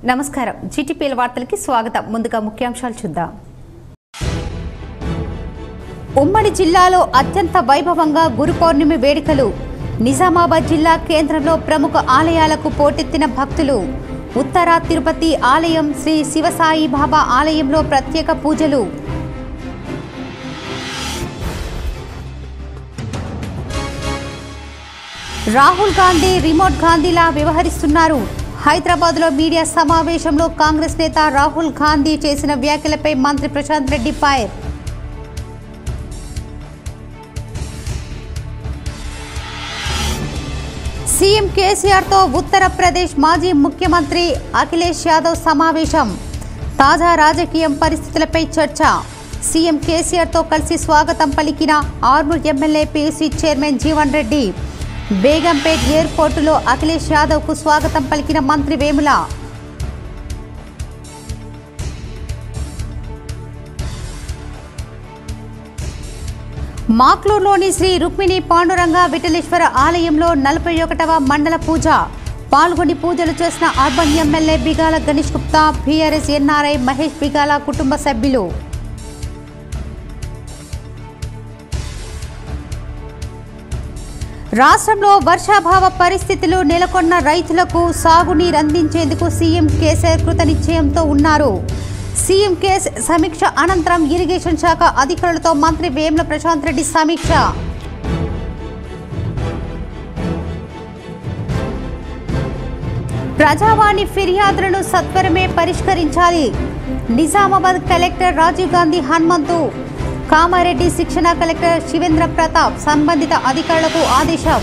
నమస్కారం జీటీపీఎల్ వార్తలకి స్వాగతం. ముందుగా ముఖ్యాంశాలు చూద్దాం. ఉమ్మడి జిల్లాలో అత్యంత వైభవంగా గురు పౌర్ణమి వేడుకలు. నిజామాబాద్ జిల్లా కేంద్రంలో ప్రముఖ ఆలయాలకు పోటెత్తిన భక్తులు. ఉత్తర తిరుపతి ఆలయం శ్రీ శివసాయి బాబా ఆలయంలో ప్రత్యేక పూజలు. రాహుల్ గాంధీ రిమోట్ గాంధీలా వ్యవహరిస్తున్నారు. హైదరాబాద్లో మీడియా సమావేశంలో కాంగ్రెస్ నేత రాహుల్ గాంధీ చేసిన వ్యాఖ్యలపై మంత్రి ప్రశాంత్ రెడ్డి ఫైర్. సీఎం కేసీఆర్తో ఉత్తరప్రదేశ్ మాజీ ముఖ్యమంత్రి అఖిలేష్ యాదవ్ సమావేశం. తాజా రాజకీయ పరిస్థితులపై చర్చ. సీఎం కేసీఆర్తో కలిసి స్వాగతం పలికిన Armoor MLA PC chairman Jeevan Reddy. Begumpet ఎయిర్పోర్టులో అఖిలేష్ యాదవ్కు స్వాగతం పలికిన మంత్రి వేముల. మాక్లూరులోని శ్రీ రుక్మిణి పాండురంగ విఠలేశ్వర ఆలయంలో 41వ మండల పూజ. పాల్గొని పూజలు చేసిన urban MLA Bigala Ganesh Gupta, BRS NRI Mahesh Bigala కుటుంబ సభ్యులు. రాష్ట్రంలో వర్షాభావ పరిస్థితులు నెలకొన్న రైతులకు సాగునీరు అందించేందుకు సీఎం కేసీఆర్ కృతనిశ్చయంతో ఉన్నారు. సీఎం కేసీఆర్ సమీక్ష అనంతరం ఇరిగేషన్ శాఖ అధికారులతో మంత్రి వేముల ప్రశాంత్ రెడ్డి సమీక్ష. ప్రజావాణి ఫిర్యాదులను సత్వరమే పరిష్కరించాలి. నిజామాబాద్ కలెక్టర్ రాజీవ్ గాంధీ హనుమంతు. కామారెడ్డి శిక్షణ కలెక్టర్ శివేంద్ర ప్రతాప్ సంబంధిత అధికారులకు ఆదేశం.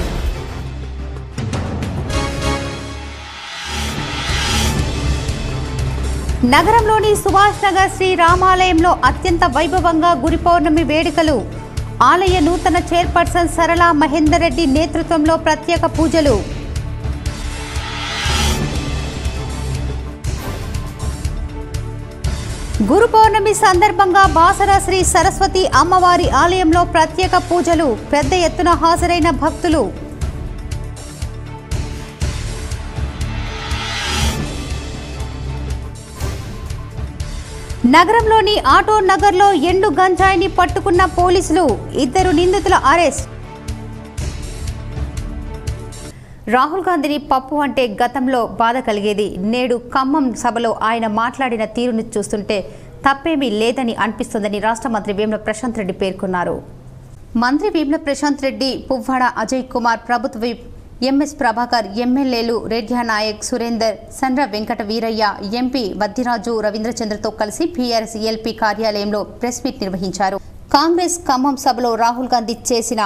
నగరంలోని సుభాష్ నగర్ శ్రీ రామాలయంలో అత్యంత వైభవంగా గురు పౌర్ణమి వేడుకలు. ఆలయ నూతన చైర్పర్సన్ సరళ మహేందర్ రెడ్డి నేతృత్వంలో ప్రత్యేక పూజలు. గురు పౌర్ణమి సందర్భంగా బాసర శ్రీ సరస్వతి అమ్మవారి ఆలయంలో ప్రత్యేక పూజలు. పెద్ద ఎత్తున హాజరైన భక్తులు. నగరంలోని ఆటో నగర్లో ఎండు గంజాయిని పట్టుకున్న పోలీసులు. 2 నిందితుల అరెస్ట్. రాహుల్ గాంధీని పప్పు అంటే గతంలో బాధ కలిగేది. నేడు ఖమ్మం సభలో ఆయన మాట్లాడిన తీరును చూస్తుంటే తప్పేమీ లేదని అనిపిస్తోందని రాష్ట్ర మంత్రి వేముల ప్రశాంత్ రెడ్డి పేర్కొన్నారు. మంత్రి వేముల ప్రశాంత్ రెడ్డి, పువ్వాడ అజయ్ కుమార్, ప్రభుత్వ విప్ ఎంఎస్ ప్రభాకర్, ఎమ్మెల్యేలు రెడ్యా నాయక్, సురేందర్, సండ్ర వెంకట వీరయ్య, ఎంపీ వద్దిరాజు రవీంద్రచంద్రతో కలిసి బీఆర్ఎస్ ఎల్పీ కార్యాలయంలో ప్రెస్ మీట్ నిర్వహించారు. కాంగ్రెస్ ఖమ్మం సభలో రాహుల్ గాంధీ చేసిన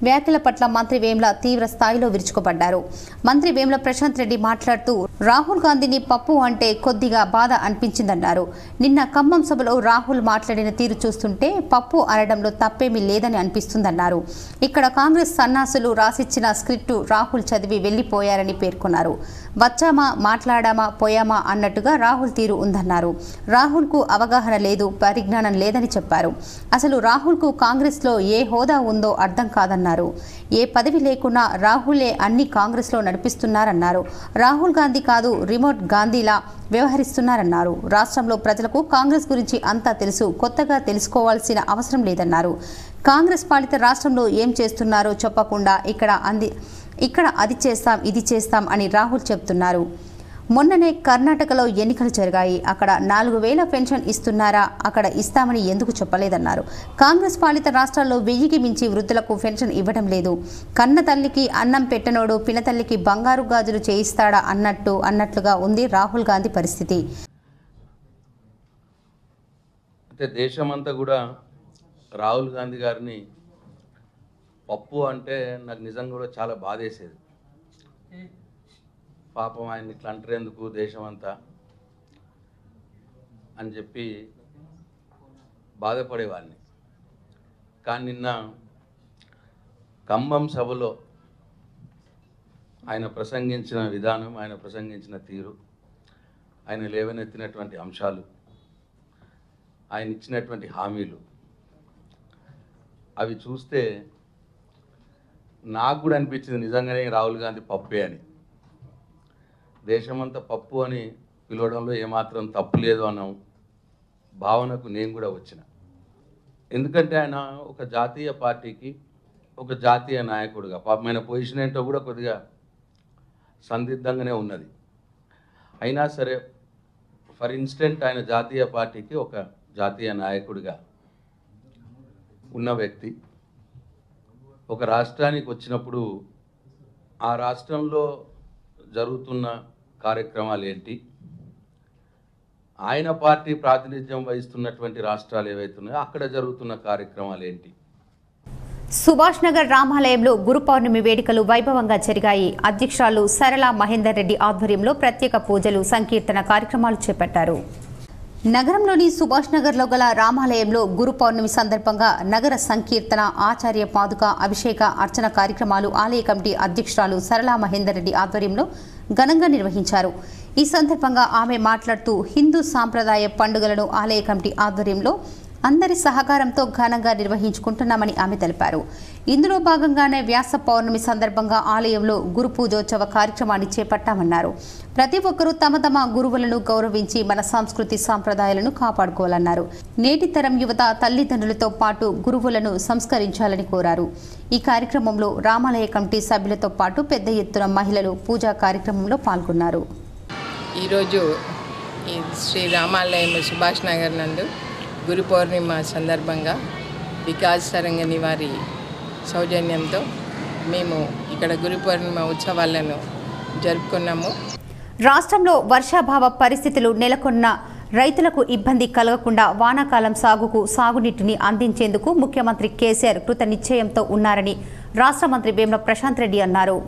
వ్యాఖ్యల పట్ల మంత్రి వేముల తీవ్ర స్థాయిలో విరుచుకుపడ్డారు. మంత్రి వేముల ప్రశాంత్ రెడ్డి మాట్లాడుతూ రాహుల్ గాంధీని పప్పు అంటే కొద్దిగా బాధ అనిపించిందన్నారు. నిన్న ఖమ్మం సభలో రాహుల్ మాట్లాడిన తీరు చూస్తుంటే పప్పు అనడంలో తప్పేమీ లేదని అనిపిస్తుందన్నారు. ఇక్కడ కాంగ్రెస్ సన్నాసులు రాసిచ్చిన స్క్రిప్టు రాహుల్ చదివి వెళ్లిపోయారని పేర్కొన్నారు. వచ్చామా, మాట్లాడామా, పోయామా అన్నట్టుగా రాహుల్ తీరు ఉందన్నారు. రాహుల్కు అవగాహన లేదు, పరిజ్ఞానం లేదని చెప్పారు. అసలు రాహుల్కు కాంగ్రెస్లో ఏ హోదా ఉందో అర్థం కాదన్నారు. ఏ పదవి లేకున్నా రాహులే అన్ని కాంగ్రెస్లో నడిపిస్తున్నారన్నారు. రాహుల్ గాంధీ కాదు, రిమోట్ గాంధీలా వ్యవహరిస్తున్నారన్నారు. రాష్ట్రంలో ప్రజలకు కాంగ్రెస్ గురించి అంతా తెలుసు, కొత్తగా తెలుసుకోవాల్సిన అవసరం లేదన్నారు. కాంగ్రెస్ పాలిత రాష్ట్రంలో ఏం చేస్తున్నారో చెప్పకుండా ఇక్కడ అది చేస్తాం, ఇది చేస్తాం అని రాహుల్ చెప్తున్నారు. మొన్ననే కర్ణాటకలో ఎన్నికలు జరిగాయి. అక్కడ 4,000 పెన్షన్ ఇస్తున్నారా? అక్కడ ఇస్తామని ఎందుకు చెప్పలేదన్నారు. కాంగ్రెస్ పాలిత రాష్ట్రాల్లో 1000కి మించి వృద్ధులకు పెన్షన్ ఇవ్వడం లేదు. కన్న తల్లికి అన్నం పెట్టనోడు పినతల్లికి బంగారు గాజులు చేయిస్తాడా అన్నట్లుగా ఉంది రాహుల్ గాంధీ పరిస్థితి. అంటే దేశమంతా కూడా రాహుల్ గాంధీ గారిని పప్పు అంటే నాకు నిజంగా కూడా చాలా బాధేసేది. పాపం ఆయన ఇట్లా అంటారెందుకు దేశమంతా అని చెప్పి బాధపడేవాడిని. కానీ నిన్న ఖమ్మం సభలో ఆయన ప్రసంగించిన విధానం, ఆయన ప్రసంగించిన తీరు, ఆయన లేవనెత్తినటువంటి అంశాలు, ఆయన ఇచ్చినటువంటి హామీలు అవి చూస్తే నాకు కూడా అనిపించింది నిజంగానే రాహుల్ గాంధీ పప్పే అని. దేశమంతా పప్పు అని పిలవడంలో ఏమాత్రం తప్పు లేదు అన్న భావనకు నేను కూడా వచ్చిన. ఎందుకంటే ఆయన ఒక జాతీయ పార్టీకి ఒక జాతీయ నాయకుడిగా పాపం ఆయన పొజిషన్ ఏంటో కూడా కొద్దిగా సందిగ్ధంగానే ఉన్నది. అయినా సరే ఫర్ ఇన్స్టెంట్ ఆయన జాతీయ పార్టీకి ఒక జాతీయ నాయకుడిగా ఉన్న వ్యక్తి ఒక రాష్ట్రానికి వచ్చినప్పుడు ఆ రాష్ట్రంలో జరుగుతున్న కార్యక్రమాలు ఏంటి, ఆయన పార్టీ ప్రాతినిధ్యం వహిస్తున్నటువంటి రాష్ట్రాలు ఏవైతున్నాయో అక్కడ జరుగుతున్న కార్యక్రమాలు ఏంటి. సుభాష్ నగర్ రామాలయంలో గురు పౌర్ణమి వేడుకలు వైభవంగా జరిగాయి. అధ్యక్షురాలు సరళ మహేందర్ రెడ్డి ఆధ్వర్యంలో ప్రత్యేక పూజలు, సంకీర్తన కార్యక్రమాలు చేపట్టారు. నగరంలోని సుభాష్ నగర్లో గల రామాలయంలో గురు పౌర్ణమి సందర్భంగా నగర సంకీర్తన, ఆచార్య పాదుక, అభిషేక, అర్చన కార్యక్రమాలు ఆలయ కమిటీ అధ్యక్షురాలు సరళ మహేందర్ రెడ్డి ఆధ్వర్యంలో ఘనంగా నిర్వహించారు. ఈ సందర్భంగా ఆమె మాట్లాడుతూ హిందూ సాంప్రదాయ పండుగలను ఆలయ కమిటీ ఆధ్వర్యంలో అందరి సహకారంతో ఘనంగా నిర్వహించుకుంటున్నామని ఆమె తెలిపారు. ఇందులో భాగంగానే వ్యాస పౌర్ణమి సందర్భంగా ఆలయంలో గురు పూజోత్సవ కార్యక్రమాన్ని చేపట్టామన్నారు. ప్రతి ఒక్కరూ తమ తమ గురువులను గౌరవించి మన సంస్కృతి సాంప్రదాయాలను కాపాడుకోవాలన్నారు. నేటి తరం యువత తల్లిదండ్రులతో పాటు గురువులను సంస్కరించాలని కోరారు. ఈ కార్యక్రమంలో రామాలయ కమిటీ సభ్యులతో పాటు పెద్ద ఎత్తున మహిళలు పూజా కార్యక్రమంలో పాల్గొన్నారు. ఈరోజు ఈ శ్రీ రామాలయం సుభాష్ నగర్ నందు గురు పౌర్ణిమ సందర్భంగా వికాస్ తరంగని వారి సౌజన్యంతో మేము ఇక్కడ గురు పౌర్ణిమ ఉత్సవాలను జరుపుకున్నాము. రాష్ట్రంలో వర్షాభావ పరిస్థితులు నెలకొన్న రైతులకు ఇబ్బంది కలగకుండా వానాకాలం సాగుకు సాగునీటిని అందించేందుకు ముఖ్యమంత్రి కేసీఆర్ కృత నిశ్చయంతో ఉన్నారని రాష్ట్ర మంత్రి వేముల ప్రశాంత్ రెడ్డి అన్నారు.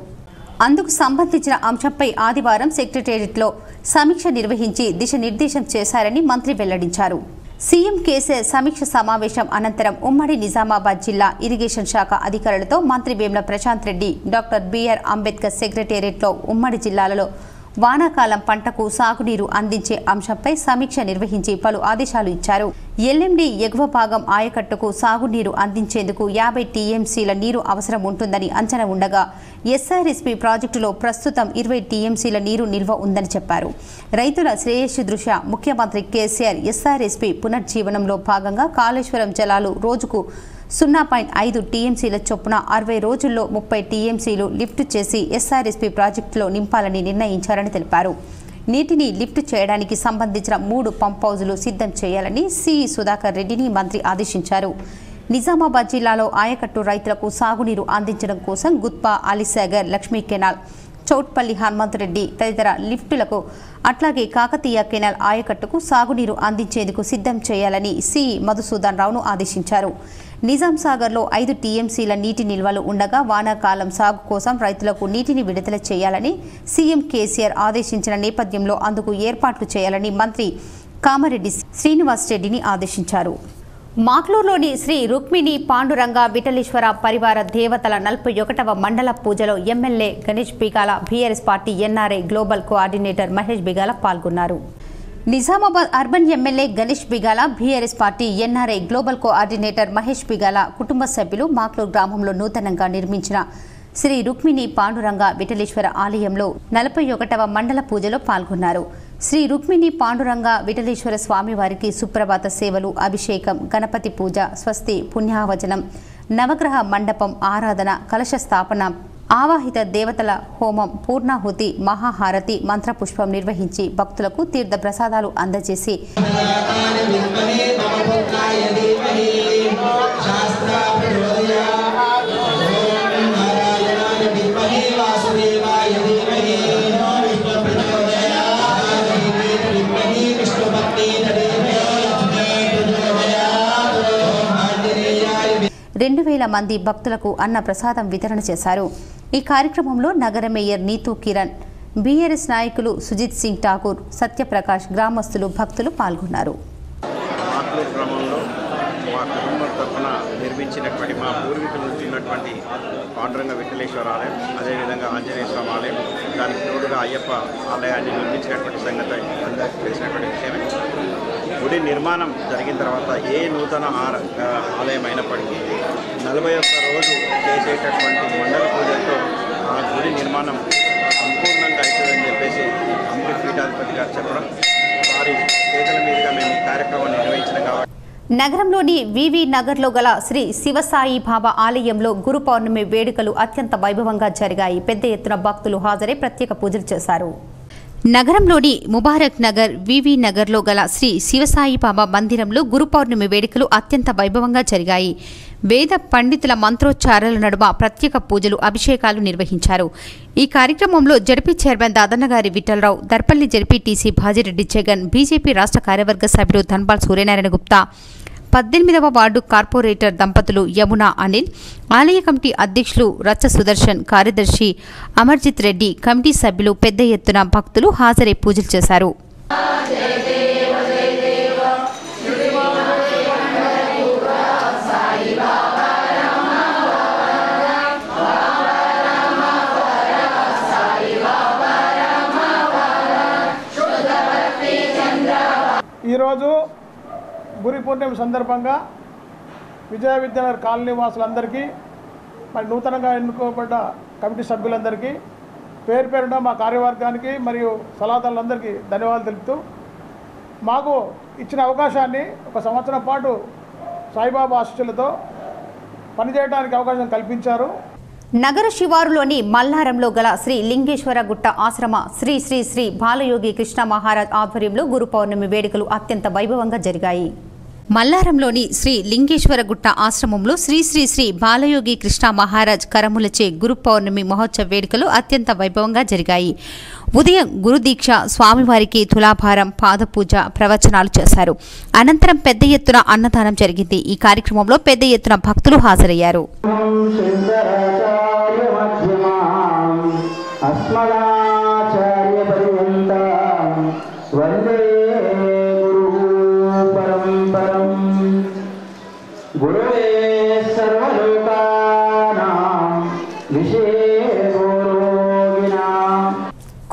అందుకు సంబంధించిన అంశంపై ఆదివారం సెక్రటేరియట్లో సమీక్ష నిర్వహించి దిశానిర్దేశం చేశారని మంత్రి వెల్లడించారు. సీఎం కేసీఆర్ సమీక్ష సమావేశం అనంతరం ఉమ్మడి నిజామాబాద్ జిల్లా ఇరిగేషన్ శాఖ అధికారులతో మంత్రి వేముల ప్రశాంత్ రెడ్డి డాక్టర్ బిఆర్ అంబేద్కర్ సెక్రటేరియట్లో ఉమ్మడి జిల్లాలలో వానాకాలం పంటకు సాగునీరు అందించే అంశంపై సమీక్ష నిర్వహించి పలు ఆదేశాలు ఇచ్చారు. ఎల్ఎండి ఎగువ భాగం ఆయకట్టుకు సాగునీరు అందించేందుకు 50 టీఎంసీల నీరు అవసరం ఉంటుందని అంచనా ఉండగా ఎస్ఆర్ఎస్పీ ప్రాజెక్టులో ప్రస్తుతం 20 టీఎంసీల నీరు నిల్వ ఉందని చెప్పారు. రైతుల శ్రేయస్సు దృష్ట్యా ముఖ్యమంత్రి కేసీఆర్ ఎస్ఆర్ఎస్పీ పునర్జీవనంలో భాగంగా కాళేశ్వరం జలాలు రోజుకు 0.5 టీఎంసీల చొప్పున 60 రోజుల్లో 30 టీఎంసీలు లిఫ్ట్ చేసి ఎస్ఆర్ఎస్పీ ప్రాజెక్టులో నింపాలని నిర్ణయించారని తెలిపారు. నీటిని లిఫ్ట్ చేయడానికి సంబంధించిన 3 పంప్ హౌజులు సిద్ధం చేయాలని సిఈ సుధాకర్ రెడ్డిని మంత్రి ఆదేశించారు. నిజామాబాద్ జిల్లాలో ఆయకట్టు రైతులకు సాగునీరు అందించడం కోసం గుత్పా, అలీసాగర్, లక్ష్మీ కెనాల్, చౌట్పల్లి హనుమంతరెడ్డి తదితర లిఫ్టులకు అట్లాగే కాకతీయ కెనాల్ ఆయకట్టుకు సాగునీరు అందించేందుకు సిద్ధం చేయాలని సిఈ మధుసూదన్ రావును ఆదేశించారు. నిజాం సాగర్లో 5 టీఎంసీల నీటి నిల్వలు ఉండగా వానాకాలం సాగు కోసం రైతులకు నీటిని విడుదల చేయాలని సీఎం కేసీఆర్ ఆదేశించిన నేపథ్యంలో అందుకు ఏర్పాట్లు చేయాలని మంత్రి కామారెడ్డి శ్రీనివాస్ రెడ్డిని ఆదేశించారు. మాక్లూరులోని శ్రీ రుక్మిణి పాండురంగ విఠలేశ్వర పరివార దేవతల 41వ మండల పూజలో MLA Ganesh Bigala, BRS party NRI global coordinator Mahesh Bigala పాల్గొన్నారు. Nizamabad urban MLA Ganesh Bigala, BRS party NRI global coordinator Mahesh Bigala కుటుంబ సభ్యులు మాక్లూరు గ్రామంలో నూతనంగా నిర్మించిన శ్రీ రుక్మిణి పాండురంగ విఠలేశ్వర ఆలయంలో 41వ మండల పూజలో పాల్గొన్నారు. శ్రీ రుక్మిణి పాండురంగ విఠలేశ్వర స్వామివారికి సుప్రభాత సేవలు, అభిషేకం, గణపతి పూజ, స్వస్తి, పుణ్యావచనం, నవగ్రహ మండపం ఆరాధన, కలశ స్థాపన, ఆవాహిత దేవతల హోమం, పూర్ణాహుతి, మహాహారతి, మంత్రపుష్పం నిర్వహించి భక్తులకు తీర్థ ప్రసాదాలు అందజేసి రెండు 2000 మంది భక్తులకు అన్న ప్రసాదం వితరణ చేశారు. ఈ కార్యక్రమంలో నగర మేయర్ నీతూ కిరణ్, బీఆర్ఎస్ నాయకులు సుజిత్ సింగ్ ఠాకూర్, సత్యప్రకాష్, గ్రామస్తులు, భక్తులు పాల్గొన్నారు. నిర్మించినటువంటి మా పూర్వీకుల నుంచి ఉన్నటువంటి పాండురంగ విఠలేశ్వర ఆలయం, అదేవిధంగా ఆంజనేయ స్వామి ఆలయం, దానికి తోడుగా అయ్యప్ప ఆలయాన్ని నిర్మించినటువంటి సంగతి అందరికీ తెలిసినటువంటి విషయమే. గుడి నిర్మాణం జరిగిన తర్వాత ఏ నూతన ఆలయం అయినప్పటికీ 41 రోజు చేసేటటువంటి మండల పూజలతో ఆ గుడి నిర్మాణం సంపూర్ణంగా అవుతుందని చెప్పేసి పీఠాధిపతి గారు చెప్పడం వారి చేతుల మీదుగా మేము ఈ కార్యక్రమాన్ని నిర్వహించడం కాబట్టి నగరంలోని వివి నగర్లో గల శ్రీ శివసాయి బాబా ఆలయంలో గురు పౌర్ణమి వేడుకలు అత్యంత వైభవంగా జరిగాయి. పెద్ద ఎత్తున భక్తులు హాజరై ప్రత్యేక పూజలు చేశారు. నగరంలోని ముబారక్ నగర్ వివి నగర్లో గల శ్రీ శివసాయి బాబా మందిరంలో గురు పౌర్ణమి వేడుకలు అత్యంత వైభవంగా జరిగాయి. వేద పండితుల మంత్రోచ్చారాల నడుమ ప్రత్యేక పూజలు, అభిషేకాలు నిర్వహించారు. ఈ కార్యక్రమంలో ZP chairman Dadannagari Vithal Rao, Dharpally ZPTC Bajireddy Jagan, BJP రాష్ట్ర కార్యవర్గ సభ్యులు ధన్పాల్ సూర్యనారాయణ గుప్తా, 18వ వార్డు కార్పొరేటర్ దంపతులు యమున అనిల్, ఆలయ కమిటీ అధ్యక్షులు రచ్చ సుదర్శన్, కార్యదర్శి అమర్జిత్ రెడ్డి, కమిటీ సభ్యులు పెద్ద ఎత్తున భక్తులు హాజరై పూజలు చేశారు. ఈరోజు గురి పూర్ణిమ సందర్భంగా విజయ విద్యానగర్ కాలనీ వాసులందరికీ, మరి నూతనంగా ఎన్నుకోబడ్డ కమిటీ సభ్యులందరికీ, పేరు పేరున మా కార్యవర్గానికి మరియు సలహాదారులందరికీ ధన్యవాదాలు తెలుపుతూ, మాకు ఇచ్చిన అవకాశాన్ని ఒక సంవత్సరం పాటు సాయిబాబా ఆశీస్సులతో పనిచేయడానికి అవకాశం కల్పించారు. నగర శివారులోని మల్లారంలో గల శ్రీ లింగేశ్వర గుట్ట ఆశ్రమ శ్రీ శ్రీ శ్రీ బాలయోగి కృష్ణ మహారాజ్ ఆధ్వర్యంలో గురు పౌర్ణమి వేడుకలు అత్యంత వైభవంగా జరిగాయి. మల్లారంలోని శ్రీ లింగేశ్వర గుట్ట ఆశ్రమంలో శ్రీ శ్రీ శ్రీ బాలయోగి కృష్ణ మహారాజ్ కరములచే గురు పౌర్ణమి మహోత్సవ వేడుకలు అత్యంత వైభవంగా జరిగాయి. ఉదయం గురుదీక్ష, స్వామివారికి తులాభారం, పాదపూజ, ప్రవచనాలు చేశారు. అనంతరం పెద్ద ఎత్తున అన్నదానం జరిగింది. ఈ కార్యక్రమంలో పెద్ద ఎత్తున భక్తులు హాజరయ్యారు.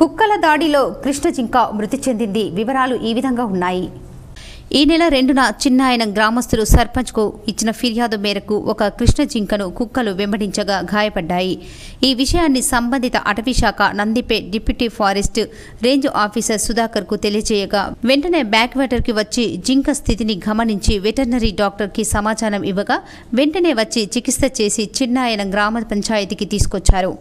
కుక్కల దాడిలో కృష్ణ జింక మృతి చెందింది. వివరాలు ఈ విధంగా ఉన్నాయి. ఈ నెల 2న చిన్నాయనం గ్రామస్తులు సర్పంచ్కు ఇచ్చిన ఫిర్యాదు మేరకు ఒక కృష్ణ జింకను కుక్కలు వెంబడించగా గాయపడ్డాయి. ఈ విషయాన్ని సంబంధిత అటవీశాఖ Nandipet deputy forest range officer సుధాకర్కు తెలియజేయగా వెంటనే బ్యాక్ వాటర్కి వచ్చి జింక స్థితిని గమనించి వెటర్నరీ డాక్టర్కి సమాచారం ఇవ్వగా వెంటనే వచ్చి చికిత్స చేసి చిన్నాయనం గ్రామ పంచాయతీకి తీసుకొచ్చారు.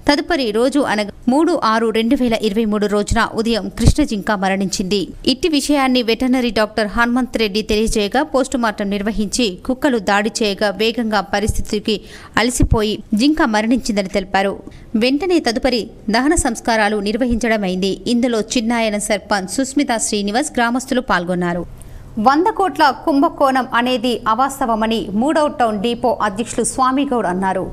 తదుపరి రోజు అనగా 3/6/2023 రోజున ఉదయం కృష్ణ జింక మరణించింది. ఇట్టి విషయాన్ని వెటర్నరీ డాక్టర్ హనుమంత్ రెడ్డి తెలియజేయగా పోస్టుమార్టం నిర్వహించి కుక్కలు దాడి చేయగా వేగంగా పరిస్థితికి అలసిపోయి జింక మరణించిందని తెలిపారు. వెంటనే తదుపరి దహన సంస్కారాలు నిర్వహించడమైంది. ఇందులో చిన్నాయన సర్పంచ్ సుస్మిత శ్రీనివాస్, గ్రామస్తులు పాల్గొన్నారు. 100 కోట్ల కుంభకోణం అనేది అవాస్తవమని 3వ టౌన్ డిపో అధ్యక్షులు స్వామిగౌడ్ అన్నారు.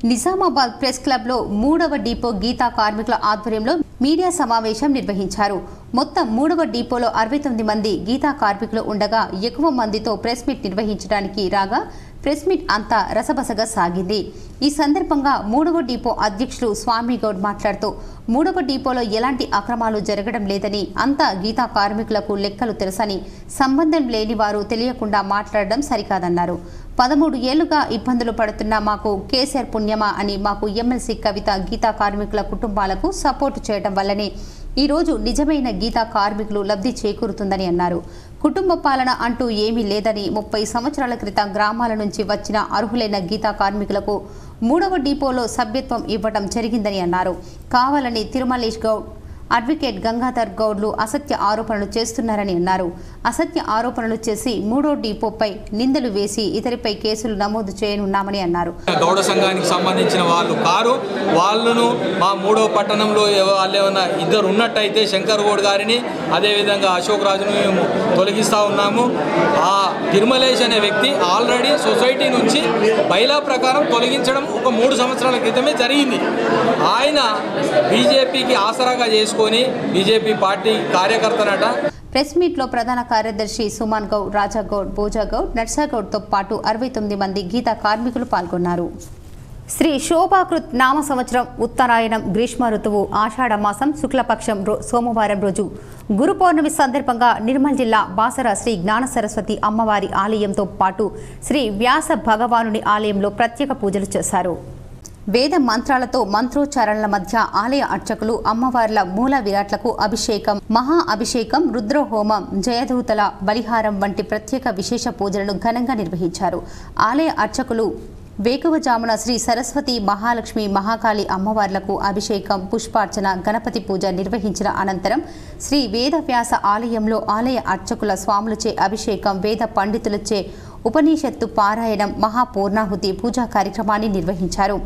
నిజామాబాద్ ప్రెస్ క్లబ్లో 3వ డిపో గీతా కార్మికుల ఆధ్వర్యంలో మీడియా సమావేశం నిర్వహించారు. మొత్తం 3వ డిపోలో 69 మంది గీతా కార్మికులు ఉండగా ఎక్కువ మందితో ప్రెస్ మీట్ నిర్వహించడానికి రాగా ప్రెస్ మీట్ అంతా రసబసగా సాగింది. ఈ సందర్భంగా 3వ డిపో అధ్యక్షులు స్వామిగౌడ్ మాట్లాడుతూ 3వ డిపోలో ఎలాంటి అక్రమాలు జరగడం లేదని, అంతా గీతా కార్మికులకు లెక్కలు తెలుసని, సంబంధం లేని వారు తెలియకుండా మాట్లాడడం సరికాదన్నారు. 13 ఏళ్లుగా ఇబ్బందులు పడుతున్న మాకు కేసీఆర్ పుణ్యమా అని మాకు ఎమ్మెల్సీ కవిత గీతా కార్మికుల కుటుంబాలకు సపోర్టు చేయడం వల్లనే ఈరోజు నిజమైన గీతా కార్మికులు లబ్ధి చేకూరుతుందని అన్నారు. కుటుంబ పాలన అంటూ ఏమీ లేదని, 30 సంవత్సరాల క్రితం గ్రామాల నుంచి వచ్చిన అర్హులైన గీతా కార్మికులకు 3వ డిపోలో సభ్యత్వం ఇవ్వడం జరిగిందని అన్నారు. కావాలని తిరుమలేష్ గౌడ్, అడ్వకేట్ గంగాధర్ గౌడ్లు అసత్య ఆరోపణలు చేస్తున్నారని అన్నారు. అసత్య ఆరోపణలు చేసి 3వ డిపోపై నిందలు వేసి ఇతరిపై కేసులు నమోదు చేయనున్నామని అన్నారు. గౌడ సంఘానికి సంబంధించిన వాళ్ళు కారు, వాళ్ళను మా 3వ పట్టణంలో వాళ్ళేమన్నా ఇద్దరు ఉన్నట్టయితే శంకర్ గౌడ్ గారిని, అదేవిధంగా అశోక్ రాజును మేము తొలగిస్తూ ఉన్నాము. ఆ తిరుమలేష్ అనే వ్యక్తి ఆల్రెడీ సొసైటీ నుంచి బైలా ప్రకారం తొలగించడం ఒక 3 సంవత్సరాల క్రితమే జరిగింది. ఆయన బీజేపీకి ఆసరాగా చేసుకుని బీజేపీ పార్టీ కార్యకర్తనట. ప్రెస్ మీట్లో ప్రధాన కార్యదర్శి సుమన్ గౌడ్, రాజాగౌడ్, భోజాగౌడ్, నర్సాగౌడ్తో పాటు 69 మంది గీతా కార్మికులు పాల్గొన్నారు. శ్రీ శోభాకృత్ నామ సంవత్సరం ఉత్తరాయణం గ్రీష్మ ఋతువు ఆషాఢ మాసం శుక్లపక్షం సోమవారం రోజు గురు పౌర్ణమి సందర్భంగా నిర్మల్ జిల్లా బాసర శ్రీ జ్ఞాన సరస్వతి అమ్మవారి ఆలయంతో పాటు శ్రీ వ్యాస భగవానుని ఆలయంలో ప్రత్యేక పూజలు చేశారు. వేద మంత్రాలతో మంత్రోచ్చారణల మధ్య ఆలయ అర్చకులు అమ్మవార్ల మూల విరాట్లకు అభిషేకం, మహా అభిషేకం, రుద్రహోమం, జయదూతల బలిహారం వంటి ప్రత్యేక విశేష పూజలను ఘనంగా నిర్వహించారు. ఆలయ అర్చకులు వేకువజామున శ్రీ సరస్వతి, మహాలక్ష్మి, మహాకాళి అమ్మవార్లకు అభిషేకం, పుష్పార్చన, గణపతి పూజ నిర్వహించిన అనంతరం శ్రీ వేదవ్యాస ఆలయంలో ఆలయ అర్చకుల స్వాములచే అభిషేకం, వేద పండితులచే ఉపనిషత్తు పారాయణం, మహాపూర్ణాహుతి పూజా కార్యక్రమాన్ని నిర్వహించారు.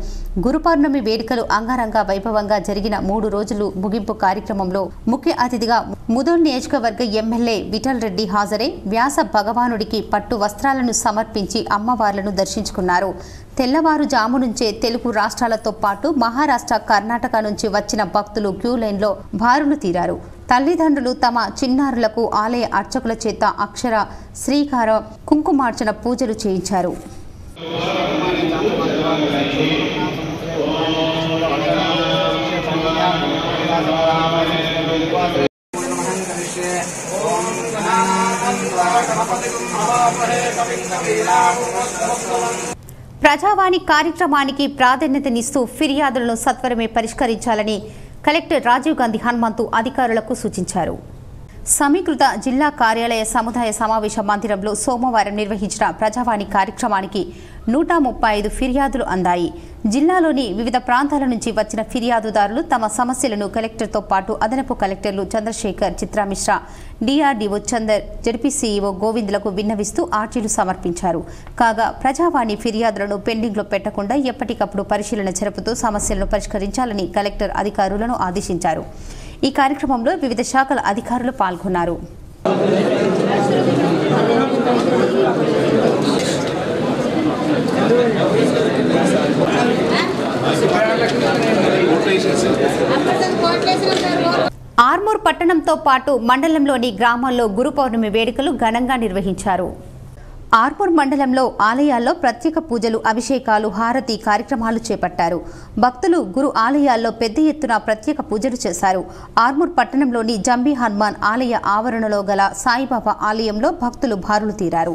గురు పౌర్ణమి వేడుకలు అంగరంగ వైభవంగా జరిగిన 3 రోజులు ముగింపు కార్యక్రమంలో ముఖ్య అతిథిగా ముదోల్ నియోజకవర్గ ఎమ్మెల్యే విఠల్ రెడ్డి హాజరై వ్యాస భగవానుడికి పట్టు వస్త్రాలను సమర్పించి అమ్మవార్లను దర్శించుకున్నారు. తెల్లవారుజాము నుంచే తెలుగు రాష్ట్రాలతో పాటు మహారాష్ట్ర, కర్ణాటక నుంచి వచ్చిన భక్తులు క్యూ లైన్లో బారులు తీరారు. తల్లిదండ్రులు తమ చిన్నారులకు ఆలయ అర్చకుల చేత అక్షర, శ్రీకార, కుంకుమార్చన పూజలు చేయించారు. ప్రజావాణి కార్యక్రమానికి ప్రాధాన్యతనిస్తూ ఫిర్యాదులను సత్వరమే పరిష్కరించాలని కలెక్టర్ రాజీవ్ గాంధీ హనుమంతు అధికారులకు సూచించారు. సమీకృత జిల్లా కార్యాలయ సముదాయ సమావేశ మందిరంలో సోమవారం నిర్వహించిన ప్రజావాణి కార్యక్రమానికి 135 ఫిర్యాదులు అందాయి. జిల్లాలోని వివిధ ప్రాంతాల నుంచి వచ్చిన ఫిర్యాదుదారులు తమ సమస్యలను కలెక్టర్తో పాటు అదనపు కలెక్టర్లు చంద్రశేఖర్, చిత్రామిశ్రా, డిఆర్డీఓ చందర్, జడ్పీసీఈఓ గోవింద్లకు విన్నవిస్తూ ఆర్జీలు సమర్పించారు. కాగా ప్రజావాణి ఫిర్యాదులను పెండింగ్లో పెట్టకుండా ఎప్పటికప్పుడు పరిశీలన జరుపుతూ సమస్యలను పరిష్కరించాలని కలెక్టర్ అధికారులను ఆదేశించారు. ఈ కార్యక్రమంలో వివిధ శాఖల అధికారులు పాల్గొన్నారు. ఆర్మూర్ పట్టణంతో పాటు మండలంలోని గ్రామాల్లో గురు పౌర్ణమి వేడుకలు ఘనంగా నిర్వహించారు. ఆర్మూర్ మండలంలో ఆలయాల్లో ప్రత్యేక పూజలు, అభిషేకాలు, హారతి కార్యక్రమాలు చేపట్టారు. భక్తులు గురు ఆలయాల్లో పెద్ద ఎత్తున ప్రత్యేక పూజలు చేశారు. ఆర్మూర్ పట్టణంలోని జంబీ హనుమాన్ ఆలయ ఆవరణలో గల సాయిబాబా ఆలయంలో భక్తులు బారులు తీరారు.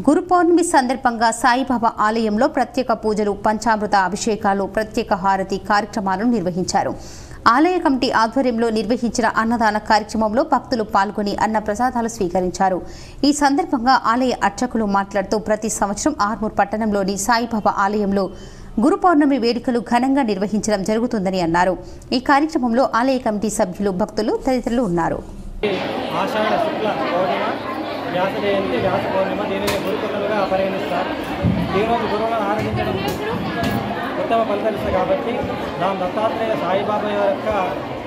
గురు పౌర్ణమి సందర్భంగా సాయిబాబా ఆలయంలో ప్రత్యేక పూజలు, పంచామృత అభిషేకాలు, ప్రత్యేక హారతి కార్యక్రమాలను నిర్వహించారు. ఆలయ కమిటీ ఆధ్వర్యంలో నిర్వహించిన అన్నదాన కార్యక్రమంలో భక్తులు పాల్గొని అన్న ప్రసాదాలు స్వీకరించారు. ఈ సందర్భంగా ఆలయ అర్చకులు మాట్లాడుతూ ప్రతి సంవత్సరం ఆర్మూర్ పట్టణంలోని సాయిబాబా ఆలయంలో గురు పౌర్ణమి వేడుకలు ఘనంగా నిర్వహించడం జరుగుతుందని అన్నారు. ఈ కార్యక్రమంలో ఆలయ కమిటీ సభ్యులు, భక్తులు తదితరులు ఉన్నారు. ఉత్తమ ఫలితాలు కాబట్టి దాని దత్తాత్రేయ సాయిబాబా యొక్క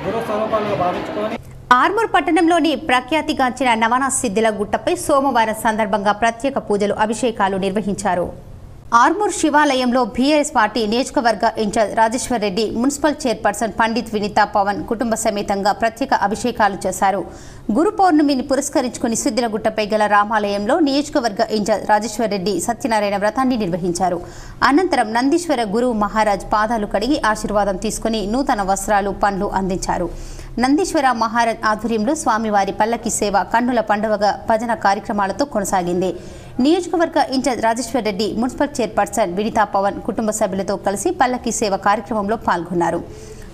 గురు స్వరూపాలుగా భావించుకొని ఆర్మూర్ పట్టణంలోని ప్రఖ్యాతిగాంచిన నవనా సిద్ధిల గుట్టపై సోమవారం సందర్భంగా ప్రత్యేక పూజలు, అభిషేకాలు నిర్వహించారు. ఆర్మూర్ శివాలయంలో బీఆర్ఎస్ పార్టీ నియోజకవర్గ incharge Rajeshwar Reddy, municipal chairperson Pandit Vineetha Pawan కుటుంబ సమేతంగా ప్రత్యేక అభిషేకాలు చేశారు. గురు పౌర్ణమిని పురస్కరించుకుని సిద్దిలగుట్టపై గల రామాలయంలో నియోజకవర్గ ఇన్ఛార్జ్ రాజేశ్వర్ రెడ్డి సత్యనారాయణ వ్రతాన్ని నిర్వహించారు. అనంతరం నందీశ్వర గురువు మహారాజ్ పాదాలు కడిగి ఆశీర్వాదం తీసుకుని నూతన వస్త్రాలు, పండ్లు అందించారు. నందీశ్వర మహారాజ్ ఆధ్వర్యంలో స్వామివారి పల్లకి సేవ కన్నుల పండుగగా భజన కార్యక్రమాలతో కొనసాగింది. నియోజకవర్గ incharge Rajeshwar Reddy, municipal chairperson Vineetha Pawan కుటుంబ సభ్యులతో కలిసి పల్లకి సేవ కార్యక్రమంలో పాల్గొన్నారు.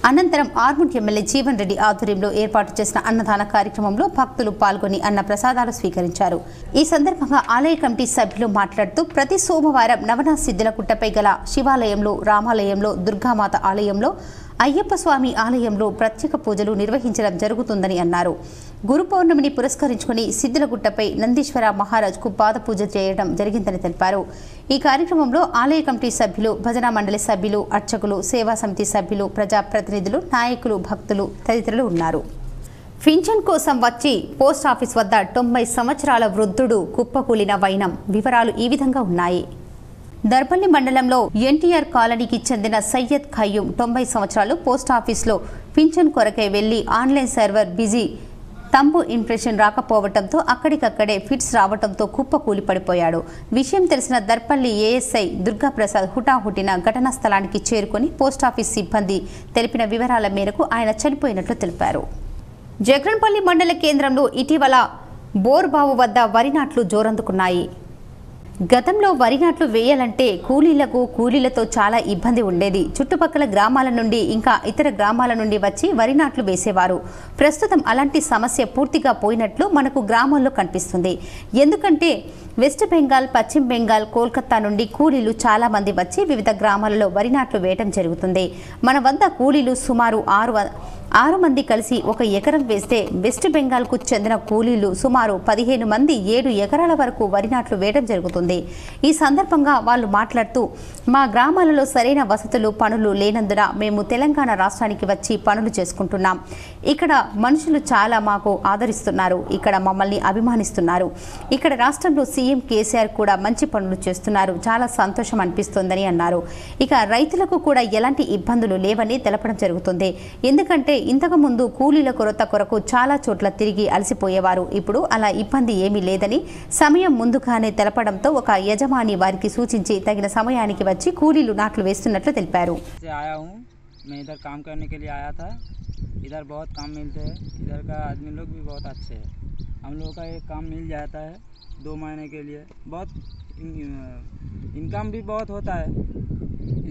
అనంతరం ఆర్మూర్ ఎమ్మెల్యే జీవన్ రెడ్డి ఆధ్వర్యంలో ఏర్పాటు చేసిన అన్నదాన కార్యక్రమంలో భక్తులు పాల్గొని అన్న ప్రసాదాలు స్వీకరించారు. ఈ సందర్భంగా ఆలయ కమిటీ సభ్యులు మాట్లాడుతూ ప్రతి సోమవారం నవనా సిద్ధిల గుట్టపై గల శివాలయంలో, రామాలయంలో, దుర్గామాత ఆలయంలో, అయ్యప్ప స్వామి ఆలయంలో ప్రత్యేక పూజలు నిర్వహించడం జరుగుతుందని అన్నారు. గురు పౌర్ణమిని పురస్కరించుకుని సిద్దిలగుట్టపై నందీశ్వర మహారాజ్కు పాద పూజ చేయడం జరిగిందని తెలిపారు. ఈ కార్యక్రమంలో ఆలయ కమిటీ సభ్యులు, భజన మండలి సభ్యులు, అర్చకులు, సేవా సమితి సభ్యులు, ప్రజాప్రతినిధులు, నాయకులు, భక్తులు తదితరులు ఉన్నారు. పింఛన్ కోసం వచ్చి పోస్టాఫీస్ వద్ద 90 సంవత్సరాల వృద్ధుడు కుప్పకూలిన వైనం వివరాలు ఈ విధంగా ఉన్నాయి. దర్పల్లి మండలంలో ఎన్టీఆర్ కాలనీకి చెందిన సయ్యద్ ఖయ్యూమ్ 90 సంవత్సరాలు పోస్టాఫీస్లో పింఛన్ కొరకై వెళ్లి online server busy, thumb impression రాకపోవడంతో అక్కడికక్కడే ఫిట్స్ రావడంతో కుప్పకూలి పడిపోయాడు. విషయం తెలిసిన దర్పల్లి ఏఎస్ఐ దుర్గాప్రసాద్ హుటాహుటిన ఘటనా స్థలానికి చేరుకుని పోస్టాఫీస్ సిబ్బంది తెలిపిన వివరాల మేరకు ఆయన చనిపోయినట్లు తెలిపారు. జగన్పల్లి మండల కేంద్రంలో ఇటీవల బోర్బావు వద్ద వరి నాట్లు జోరందుకున్నాయి. గతంలో వరి నాట్లు వేయాలంటే కూలీలతో చాలా ఇబ్బంది ఉండేది. చుట్టుపక్కల గ్రామాల నుండి ఇంకా ఇతర గ్రామాల నుండి వచ్చి వరి నాట్లు వేసేవారు. ప్రస్తుతం అలాంటి సమస్య పూర్తిగా పోయినట్లు మనకు గ్రామాల్లో కనిపిస్తుంది. ఎందుకంటే వెస్ట్ బెంగాల్, పశ్చిమ బెంగాల్, కోల్కతా నుండి కూలీలు చాలా మంది వచ్చి వివిధ గ్రామాలలో వరి నాట్లు వేయడం జరుగుతుంది. మన వద్ద కూలీలు సుమారు 6 మంది కలిసి 1 ఎకరం వేస్తే వెస్ట్ బెంగాల్కు చెందిన కూలీలు సుమారు 15 మంది 7 ఎకరాల వరకు వరి నాట్లు వేయడం జరుగుతుంది. ఈ సందర్భంగా వాళ్ళు మాట్లాడుతూ, మా గ్రామాలలో సరైన వసతులు, పనులు లేనందున మేము తెలంగాణ రాష్ట్రానికి వచ్చి పనులు చేసుకుంటున్నాం. ఇక్కడ మనుషులు చాలా మాకు ఆదరిస్తున్నారు. ఇక్కడ మమ్మల్ని అభిమానిస్తున్నారు. ఇక్కడ రాష్ట్రంలో సీఎం కేసీఆర్ కూడా మంచి పనులు చేస్తున్నారు. చాలా సంతోషం అనిపిస్తోందని అన్నారు. ఇక రైతులకు కూడా ఎలాంటి ఇబ్బందులు లేవని తెలపడం జరుగుతుంది. ఎందుకంటే ఇంతకు ముందు కూలీల కొరకు చాలా చోట్ల తిరిగి అలసిపోయేవారు. ఇప్పుడు అలా ఇబ్బంది ఏమీ లేదని సమయం ముందుగానే తెలపడంతో ఒక యజమాని వారికి సూచించి తగిన సమయానికి వచ్చి కూలీలు నాట్లు వేస్తున్నట్లు తెలిపారు. मैं इधर काम करने के लिए आया था। इधर बहुत काम मिलते हैं। इधर का आदमी लोग भी बहुत अच्छे हैं। हम लोगों का एक काम मिल जाता है 2 महीने के लिए। बहुत इनकम भी बहुत होता है,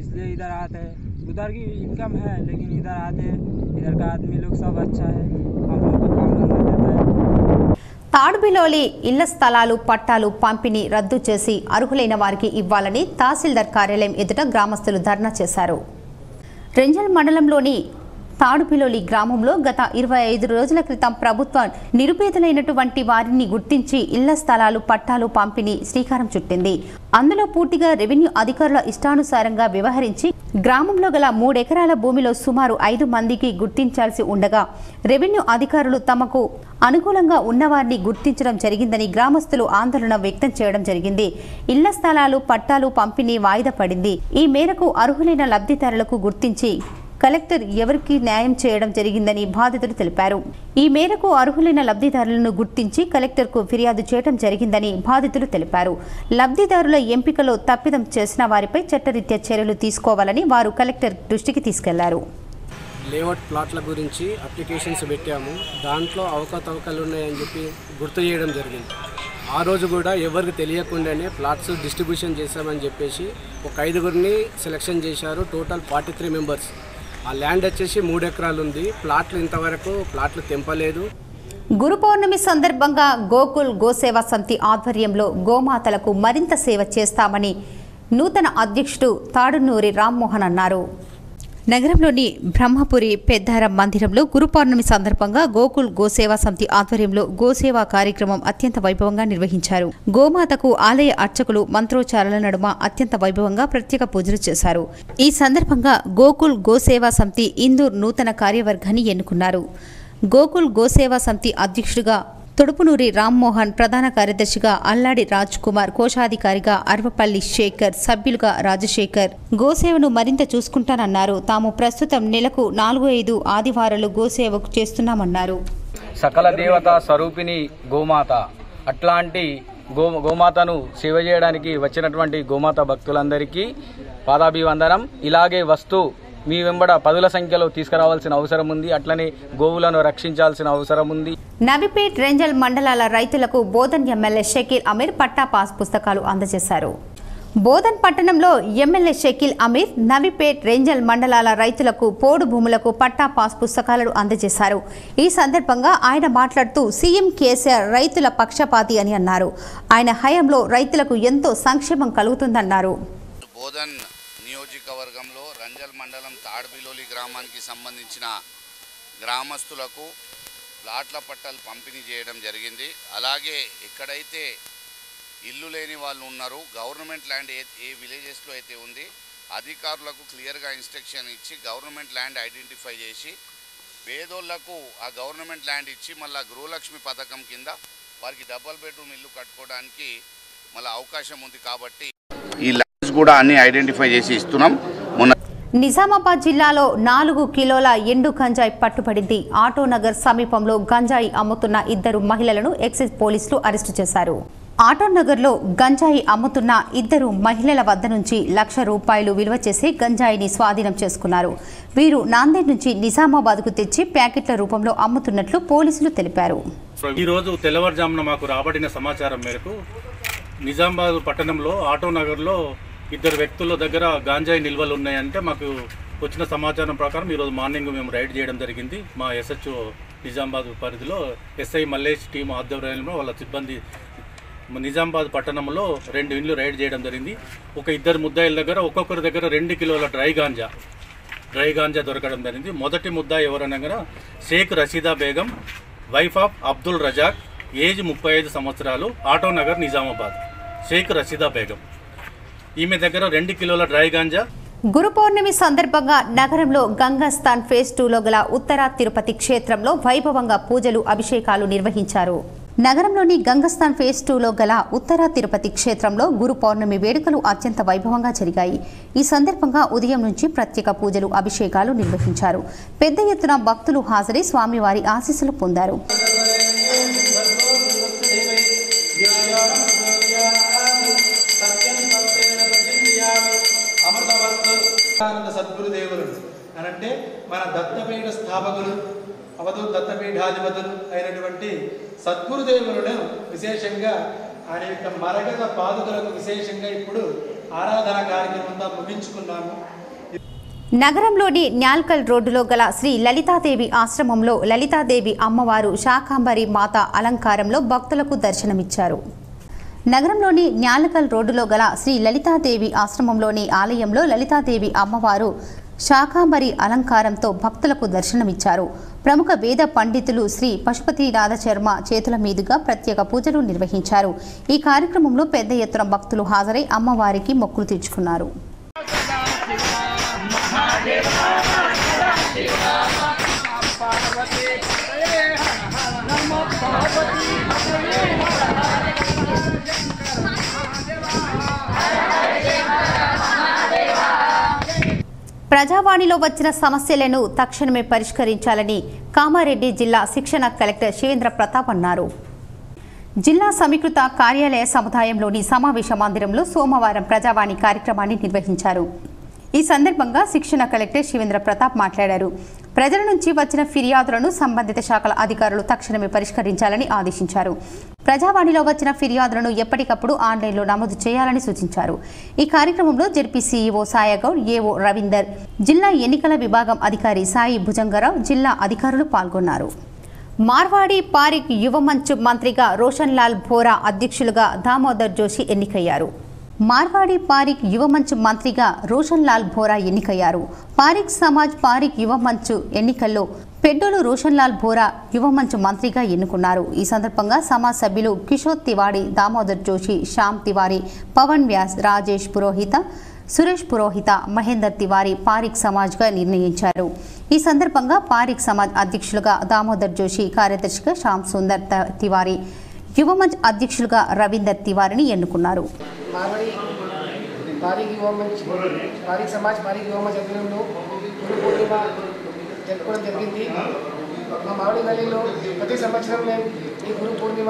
इसलिए इधर आते हैं। उधर की इनकम है लेकिन इधर आते हैं। इधर का आदमी लोग सब अच्छा है, हम लोग को काम धंधा देता है। తాడుబిలోలి ఇళ్ల స్థలాలు పట్టాలు పంపిణీ రద్దు చేసి అర్హులైన వారికి ఇవ్వాలని తహసీల్దార్ కార్యాలయం ఎదుట గ్రామస్తులు ధర్నా చేశారు. రెంజల్ మండలంలోని తాడుబిలోలి గ్రామంలో గత 25 రోజుల క్రితం ప్రభుత్వం నిరుపేదలైనటువంటి వారిని గుర్తించి ఇళ్ల స్థలాలు పట్టాలు పంపిణీ శ్రీకారం చుట్టింది. అందులో పూర్తిగా రెవెన్యూ అధికారుల ఇష్టానుసారంగా వ్యవహరించి గ్రామంలో గల 3 ఎకరాల భూమిలో సుమారు 5 మందికి గుర్తించాల్సి ఉండగా రెవెన్యూ అధికారులు తమకు అనుకూలంగా ఉన్నవారిని గుర్తించడం జరిగిందని గ్రామస్తులు ఆందోళన వ్యక్తం చేయడం జరిగింది. ఇళ్ల స్థలాలు పట్టాలు పంపిణీ వాయిదా పడింది. ఈ మేరకు అర్హులైన లబ్ధిదారులకు గుర్తించి కలెక్టర్ ఎవరికి న్యాయం చేయడం జరిగిందని బాధితులు తెలిపారు. ఈ మేరకు అర్హులైన లబ్ధిదారులను గుర్తించి కలెక్టర్కు ఫిర్యాదు చేయడం జరిగిందని బాధితులు తెలిపారు. లబ్ధిదారుల ఎంపికలో తప్పిదం చేసిన వారిపై చట్టరీత్యా చర్యలు తీసుకోవాలని వారు కలెక్టర్ దృష్టికి తీసుకెళ్లారు. లేఅవుట్ ప్లాట్ల గురించి అప్లికేషన్స్ పెట్టాము. దాంట్లో అవకతవకలు ఉన్నాయని చెప్పి గుర్తు చేయడం జరిగింది. ఆ రోజు కూడా ఎవరికి తెలియకుండానే ప్లాట్స్ డిస్ట్రిబ్యూషన్ చేశామని చెప్పేసి ఒక 5గురిని సెలెక్షన్ చేశారు. Total 43 members. ఆ ల్యాండ్ వచ్చేసి 3 ఎకరాలు ఉంది. ప్లాట్లు ఇంతవరకు ప్లాట్లు తెంపలేదు. గురు పౌర్ణమి సందర్భంగా గోకుల్ గోసేవా సమితి ఆధ్వర్యంలో గోమాతలకు మరింత సేవ చేస్తామని నూతన అధ్యక్షుడు తాడునూరి రామ్మోహన్ అన్నారు. నగరంలోని బ్రహ్మపురి పెద్దారం మందిరంలో గురు పౌర్ణమి సందర్భంగా గోకుల్ గోసేవా సమితి ఆధ్వర్యంలో గోసేవా కార్యక్రమం అత్యంత వైభవంగా నిర్వహించారు. గోమాతకు ఆలయ అర్చకులు మంత్రోచ్చారాల నడుమ అత్యంత వైభవంగా ప్రత్యేక పూజలు చేశారు. ఈ సందర్భంగా గోకుల్ గోసేవా సమితి ఇందూర్ నూతన కార్యవర్గాన్ని ఎన్నుకున్నారు. గోకుల్ గోసేవా సమితి అధ్యక్షుడిగా తొడుపునూరి రామ్మోహన్, ప్రధాన కార్యదర్శిగా అల్లాడి రాజ్ కుమార్, కోశాధికారిగా అర్వపల్లి శేఖర్, సభ్యులుగా రాజశేఖర్ గోసేవను మరింత చూసుకుంటానన్నారు. తాము ప్రస్తుతం నెలకు 4-5 ఆదివారాలు గోసేవకు చేస్తున్నామన్నారు. సకల దేవతా స్వరూపిణి గోమాత. అట్లాంటి గోమాతను సేవ చేయడానికి వచ్చినటువంటి గోమాత భక్తులందరికీ పాదాభివందనం. ఇలాగే వస్తూ మీ వెంబడ 10ల సంఖ్యలో తీసుకురావాల్సిన అవసరం ఉంది. అట్లనే గోవులను రక్షించాల్సిన అవసరం ఉంది. నవిపేట్, రెంజల్ మండలాల రైతులకు బోధన్ ఎమ్మెల్యే షకీల్ అమీర్ పట్టా పాస్ పుస్తకాలు అందజేశారు. బోధన్ పట్టణంలో ఎమ్మెల్యే షకీల్ అమీర్ నవిపేట్, రెంజల్ మండలాల రైతులకు పోడు భూములకు పట్టా పాస్ పుస్తకాలను అందజేశారు. ఈ సందర్భంగా ఆయన మాట్లాడుతూ సీఎం కేసీఆర్ రైతుల పక్షపాతి అని అన్నారు. ఆయన హయాంలో రైతులకు ఎంతో సంక్షేమం కలుగుతుందన్నారు. నియోజకవర్గంలో రంజల్ మండలం తాడుబిలోలి గ్రామానికి సంబంధించిన గ్రామస్తులకు ప్లాట్ల పట్టాలు పంపిణీ చేయడం జరిగింది. అలాగే ఎక్కడైతే ఇల్లు లేని వాళ్ళు ఉన్నారో గవర్నమెంట్ ల్యాండ్ ఏ విలేజెస్లో అయితే ఉంది అధికారులకు క్లియర్గా ఇన్స్ట్రక్షన్ ఇచ్చి గవర్నమెంట్ ల్యాండ్ ఐడెంటిఫై చేసి పేదోళ్లకు ఆ గవర్నమెంట్ ల్యాండ్ ఇచ్చి మళ్ళీ గృహలక్ష్మి పథకం కింద వారికి డబుల్ బెడ్రూమ్ ఇల్లు కట్టుకోవడానికి మళ్ళీ అవకాశం ఉంది. కాబట్టి ఈ ల్యాండ్స్ కూడా అన్ని ఐడెంటిఫై చేసి ఇస్తున్నాం. నిజామాబాద్ జిల్లాలో 4 కిలోల ఎండు గంజాయి పట్టుబడింది. ఆటోనగర్ సమీపంలో గంజాయి అమ్ముతున్న 2 మహిళలను ఎక్సైజ్ పోలీసులు అరెస్టు చేశారు. ఆటోనగర్లో గంజాయి అమ్ముతున్న 2 మహిళల వద్ద నుంచి ₹1,00,000 విలువ చేసి గంజాయిని స్వాధీనం చేసుకున్నారు. వీరు నాందేడ్ నుంచి నిజామాబాద్కు తెచ్చి ప్యాకెట్ల రూపంలో అమ్ముతున్నట్లు పోలీసులు తెలిపారు. ఈరోజు తెల్లవారుజామున మాకు రాబడిన సమాచారం మేరకు నిజామాబాద్ పట్టణంలో ఆటో నగర్లో 2 వ్యక్తుల దగ్గర గాంజాయి నిల్వలు ఉన్నాయంటే మాకు వచ్చిన సమాచారం ప్రకారం ఈరోజు మార్నింగ్ మేము రైడ్ చేయడం జరిగింది. మా SHO నిజామాబాద్ పరిధిలో SI మల్లేష్ టీం ఆధ్వర్యంలో వాళ్ళ సిబ్బంది నిజామాబాద్ పట్టణంలో 2 ఇండ్లు రైడ్ చేయడం జరిగింది. ఒక 2 ముద్దాయిల దగ్గర ఒక్కొక్కరి దగ్గర 2 కిలోల డ్రై గాంజా దొరకడం జరిగింది. మొదటి ముద్దాయి ఎవరనగా Sheikh Rasheeda Begum, wife of Abdul Razak, age 35 సంవత్సరాలు, ఆటో నగర్ నిజామాబాద్. షేక్ రషీదా బేగం ఈమె దగ్గర 2 కిలోల డ్రై గాంజా. గురు పౌర్ణమి సందర్భంగా నగరంలో గంగాస్థాన్ ఫేజ్ 2లో గల ఉత్తర తిరుపతి క్షేత్రంలో వైభవంగా పూజలు అభిషేకాలు నిర్వహించారు. నగరంలోని గంగాస్థాన్ ఫేజ్ 2లో గల ఉత్తర తిరుపతి క్షేత్రంలో గురు పౌర్ణమి వేడుకలు అత్యంత వైభవంగా జరిగాయి. ఈ సందర్భంగా ఉదయం నుంచి ప్రత్యేక పూజలు అభిషేకాలు నిర్వహించారు. పెద్ద ఎత్తున భక్తులు హాజరై స్వామివారి ఆశీస్సులు పొందారు. సద్గురుదేవులు అనంటే మన దత్తపీఠ స్థాపకులు, అవధూత దత్తపీఠాధిపతులు అయినటువంటి సద్గురుదేవులను విశేషంగా ఆయన యొక్క మరగత పాదుకలకు విశేషంగా ఇప్పుడు ఆరాధన కార్యక్రమంతో ముగించుకున్నాము. నగరంలోని న్యాల్కల్ రోడ్డులో గల శ్రీ లలితాదేవి ఆశ్రమంలో లలితాదేవి అమ్మవారు శాకాంబరి మాత అలంకారంలో భక్తులకు దర్శనమిచ్చారు. నగరంలోని న్యాల్కల్ రోడ్డులో గల శ్రీ లలితాదేవి ఆశ్రమంలోని ఆలయంలో లలితాదేవి అమ్మవారు శాకాంబరి అలంకారంతో భక్తులకు దర్శనమిచ్చారు. ప్రముఖ వేద పండితులు శ్రీ పశుపతినాథ శర్మ చేతుల మీదుగా ప్రత్యేక పూజలు నిర్వహించారు. ఈ కార్యక్రమంలో పెద్ద ఎత్తున భక్తులు హాజరై అమ్మవారికి మొక్కులు తీర్చుకున్నారు. ప్రజావాణిలో వచ్చిన సమస్యలను తక్షణమే పరిష్కరించాలని కామారెడ్డి జిల్లా శిక్షణ కలెక్టర్ శివేంద్ర ప్రతాప్ అన్నారు. జిల్లా సమీకృత కార్యాలయ సముదాయంలోని సమావేశ మందిరంలో సోమవారం ప్రజావాణి కార్యక్రమాన్ని నిర్వహించారు. ఈ సందర్భంగా శిక్షణ కలెక్టర్ శివేంద్ర ప్రతాప్ మాట్లాడారు. ప్రజల నుంచి వచ్చిన ఫిర్యాదులను సంబంధిత శాఖల అధికారులు తక్షణమే పరిష్కరించాలని ఆదేశించారు. ప్రజావాణిలో వచ్చిన ఫిర్యాదులను ఎప్పటికప్పుడు ఆన్లైన్లో నమోదు చేయాలని సూచించారు. ఈ కార్యక్రమంలో ZP CEO Sayagoud, AO Ravinder, జిల్లా ఎన్నికల విభాగం అధికారి సాయి భుజంగరావు, జిల్లా అధికారులు పాల్గొన్నారు. మార్వాడి పారిక్ యువమంచ్ మంత్రిగా రోషన్ లాల్ భోరా, అధ్యక్షులుగా దామోదర్ జోషి ఎన్నికయ్యారు. మార్వాడి పారిక్ యువమంచ్ మంత్రిగా రోషన్ లాల్ భోరా ఎన్నికయ్యారు. పారిక్ సమాజ్ పారిక్ యువమంచ్ ఎన్నికల్లో పెడ్డోలు రోషన్ లాల్ భోరా యువమంచ్ మంత్రిగా ఎన్నుకున్నారు. ఈ సందర్భంగా సమాజ్ సభ్యులు కిషోర్ తివారీ, దామోదర్ జోషి, శ్యామ్ తివారీ, పవన్ వ్యాస్, రాజేష్ పురోహిత, సురేష్ పురోహిత, మహేందర్ తివారీ పారిక్ సమాజ్గా నిర్ణయించారు. ఈ సందర్భంగా పారిక్ సమాజ్ అధ్యక్షులుగా దామోదర్ జోషి, కార్యదర్శిగా శ్యామ్ సుందర్ తివారీ, యువమంచ్ అధ్యక్షులుగా రవీందర్ తివారీని ఎన్నుకున్నారు. పారిక్ సమాజ్ పారిక్ యువమంచ్ ఆధ్వర్యంలో గురు పూర్ణిమ జరుపుకోవడం జరిగింది. మా మామిడి గల్లీలో ప్రతి సంవత్సరం మేము ఈ గురు పూర్ణిమ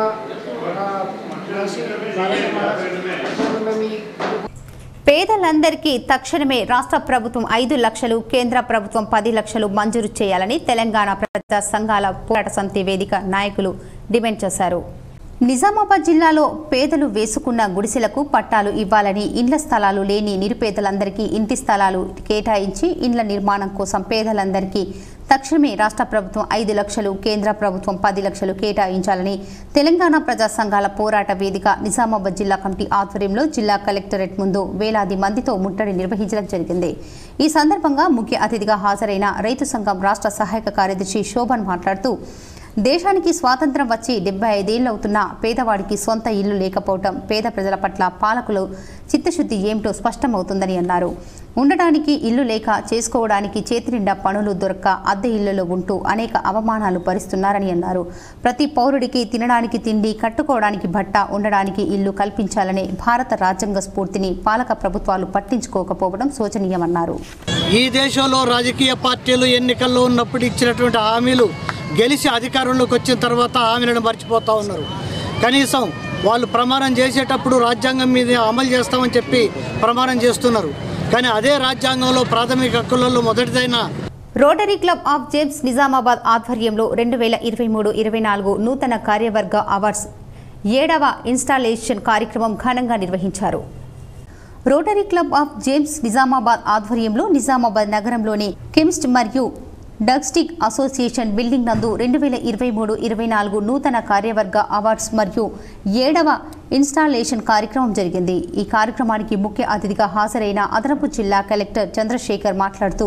పేదలందరికీ తక్షణమే రాష్ట్ర ప్రభుత్వం 5 లక్షలు, కేంద్ర ప్రభుత్వం 10 లక్షలు మంజూరు చేయాలని తెలంగాణ ప్రజా సంఘాల పోరాట సమితి వేదిక నాయకులు డిమాండ్ చేశారు. నిజామాబాద్ జిల్లాలో పేదలు వేసుకున్న గుడిసెలకు పట్టాలు ఇవ్వాలని, ఇండ్ల స్థలాలు లేని నిరుపేదలందరికీ ఇంటి స్థలాలు కేటాయించి ఇండ్ల నిర్మాణం కోసం పేదలందరికీ తక్షణమే రాష్ట్ర ప్రభుత్వం 5 లక్షలు, కేంద్ర ప్రభుత్వం 10 లక్షలు కేటాయించాలని తెలంగాణ ప్రజా సంఘాల పోరాట వేదిక నిజామాబాద్ జిల్లా కమిటీ ఆధ్వర్యంలో జిల్లా కలెక్టరేట్ ముందు వేలాది మందితో ముట్టడి నిర్వహించడం జరిగింది. ఈ సందర్భంగా ముఖ్య అతిథిగా హాజరైన రైతు సంఘం రాష్ట్ర సహాయక కార్యదర్శి శోభన్ మాట్లాడుతూ, దేశానికి స్వాతంత్రం వచ్చి 75 ఏళ్లవుతున్న పేదవాడికి సొంత ఇల్లు లేకపోవడం పేద ప్రజల పట్ల పాలకులు చిత్తశుద్ధి ఏమిటో స్పష్టమవుతుందని అన్నారు. ఉండడానికి ఇల్లు లేక, చేసుకోవడానికి చేతినిండా పనులు దొరక్క అద్దె ఇళ్లలో ఉంటూ అనేక అవమానాలు భరిస్తున్నారని అన్నారు. ప్రతి పౌరుడికి తినడానికి తిండి, కట్టుకోవడానికి బట్ట, ఉండడానికి ఇల్లు కల్పించాలనే భారత రాజ్యాంగ స్ఫూర్తిని పాలక ప్రభుత్వాలు పట్టించుకోకపోవడం శోచనీయమన్నారు. ఈ దేశంలో రాజకీయ పార్టీలు ఎన్నికల్లో ఉన్నప్పుడు ఇచ్చినటువంటి హామీలు గెలిచి అధికారంలోకి వచ్చిన తర్వాత హామీలను మర్చిపోతూ ఉన్నారు. కనీసం వాళ్ళు ప్రమాణం చేసేటప్పుడు రాజ్యాంగం మీద అమలు చేస్తామని చెప్పి ప్రమాణం చేస్తున్నారు. కానీ అదే రాజ్యాంగంలో ప్రాథమిక హక్కులలో మొదటిదైన Rotary Club of James Nizamabad ఆధ్వర్యంలో 2023-24 నూతన కార్యవర్గ అవార్డ్స్ 7వ ఇన్స్టాలేషన్ కార్యక్రమం ఘనంగా నిర్వహించారు. Rotary Club of James Nizamabad ఆధ్వర్యంలో నిజామాబాద్ నగరంలోని కెమిస్ట్ మరియు డగ్స్టిక్ అసోసియేషన్ బిల్డింగ్ నందు 2023-24 నూతన కార్యవర్గ అవార్డ్స్ మరియు 7వ ఇన్స్టాలేషన్ కార్యక్రమం జరిగింది. ఈ కార్యక్రమానికి ముఖ్య అతిథిగా హాజరైన అదనపు జిల్లా కలెక్టర్ చంద్రశేఖర్ మాట్లాడుతూ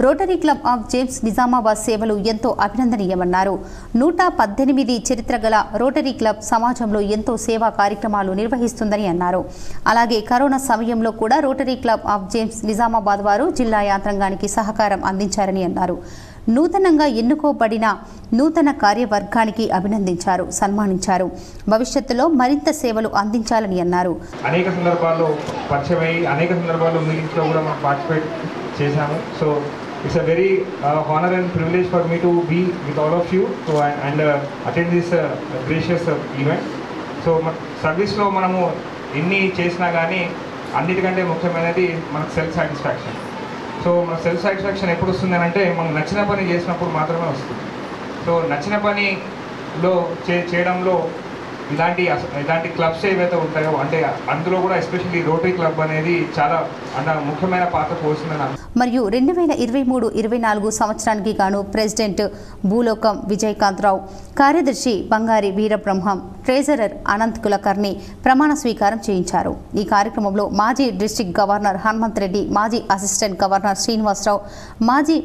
rotary Club of James Nizamabad సేవలు ఎంతో అభినందనీయమన్నారు. 118 చరిత్ర గల రోటరీ క్లబ్ సమాజంలో ఎంతో సేవా కార్యక్రమాలు నిర్వహిస్తుందని అన్నారు. అలాగే కరోనా సమయంలో కూడా rotary Club of James Nizamabad వారు జిల్లా యాంత్రాంగానికి సహకారం అందించారని అన్నారు. నూతనంగా ఎన్నుకోబడిన నూతన కార్యవర్గానికి అభినందించారు, సన్మానించారు. భవిష్యత్తులో మరింత సేవలు అందించాలని అన్నారు. అనేక సందర్భాల్లో పరిచయమై అనేక సందర్భాల్లో మీటింగ్స్లో కూడా మనం పార్టిసిపేట్ చేశాము. So it's a very honour and privilege for me to be with all of you so and attend this gracious event. So సర్వీస్లో మనము ఎన్ని చేసినా కానీ అన్నిటికంటే ముఖ్యమైనది మనకు సెల్ఫ్ సాటిస్ఫాక్షన్. సో మన సెల్ఫ్ సాటిస్ఫాక్షన్ ఎప్పుడు వస్తుంది అంటే మనం నచ్చిన పని చేసినప్పుడు మాత్రమే వస్తుంది. సో నచ్చిన పనిలో చేయడంలో ఇలాంటి క్లబ్స్ ఏవైతే ఉంటాయో అంటే అందులో కూడా ఎస్పెషల్లీ రోటరీ క్లబ్ అనేది చాలా ముఖ్యమైన పాత్ర పోస్తుందని. మరియు 2023-24 సంవత్సరానికి గాను ప్రెసిడెంట్ భూలోకం విజయకాంత్ రావు, కార్యదర్శి బంగారి వీరబ్రహ్మం, ట్రెజరర్ అనంత్ కులకర్ణి ప్రమాణ స్వీకారం చేయించారు. ఈ కార్యక్రమంలో మాజీ డిస్ట్రిక్ట్ గవర్నర్ హనుమంత్ రెడ్డి, మాజీ అసిస్టెంట్ గవర్నర్ శ్రీనివాసరావు, మాజీ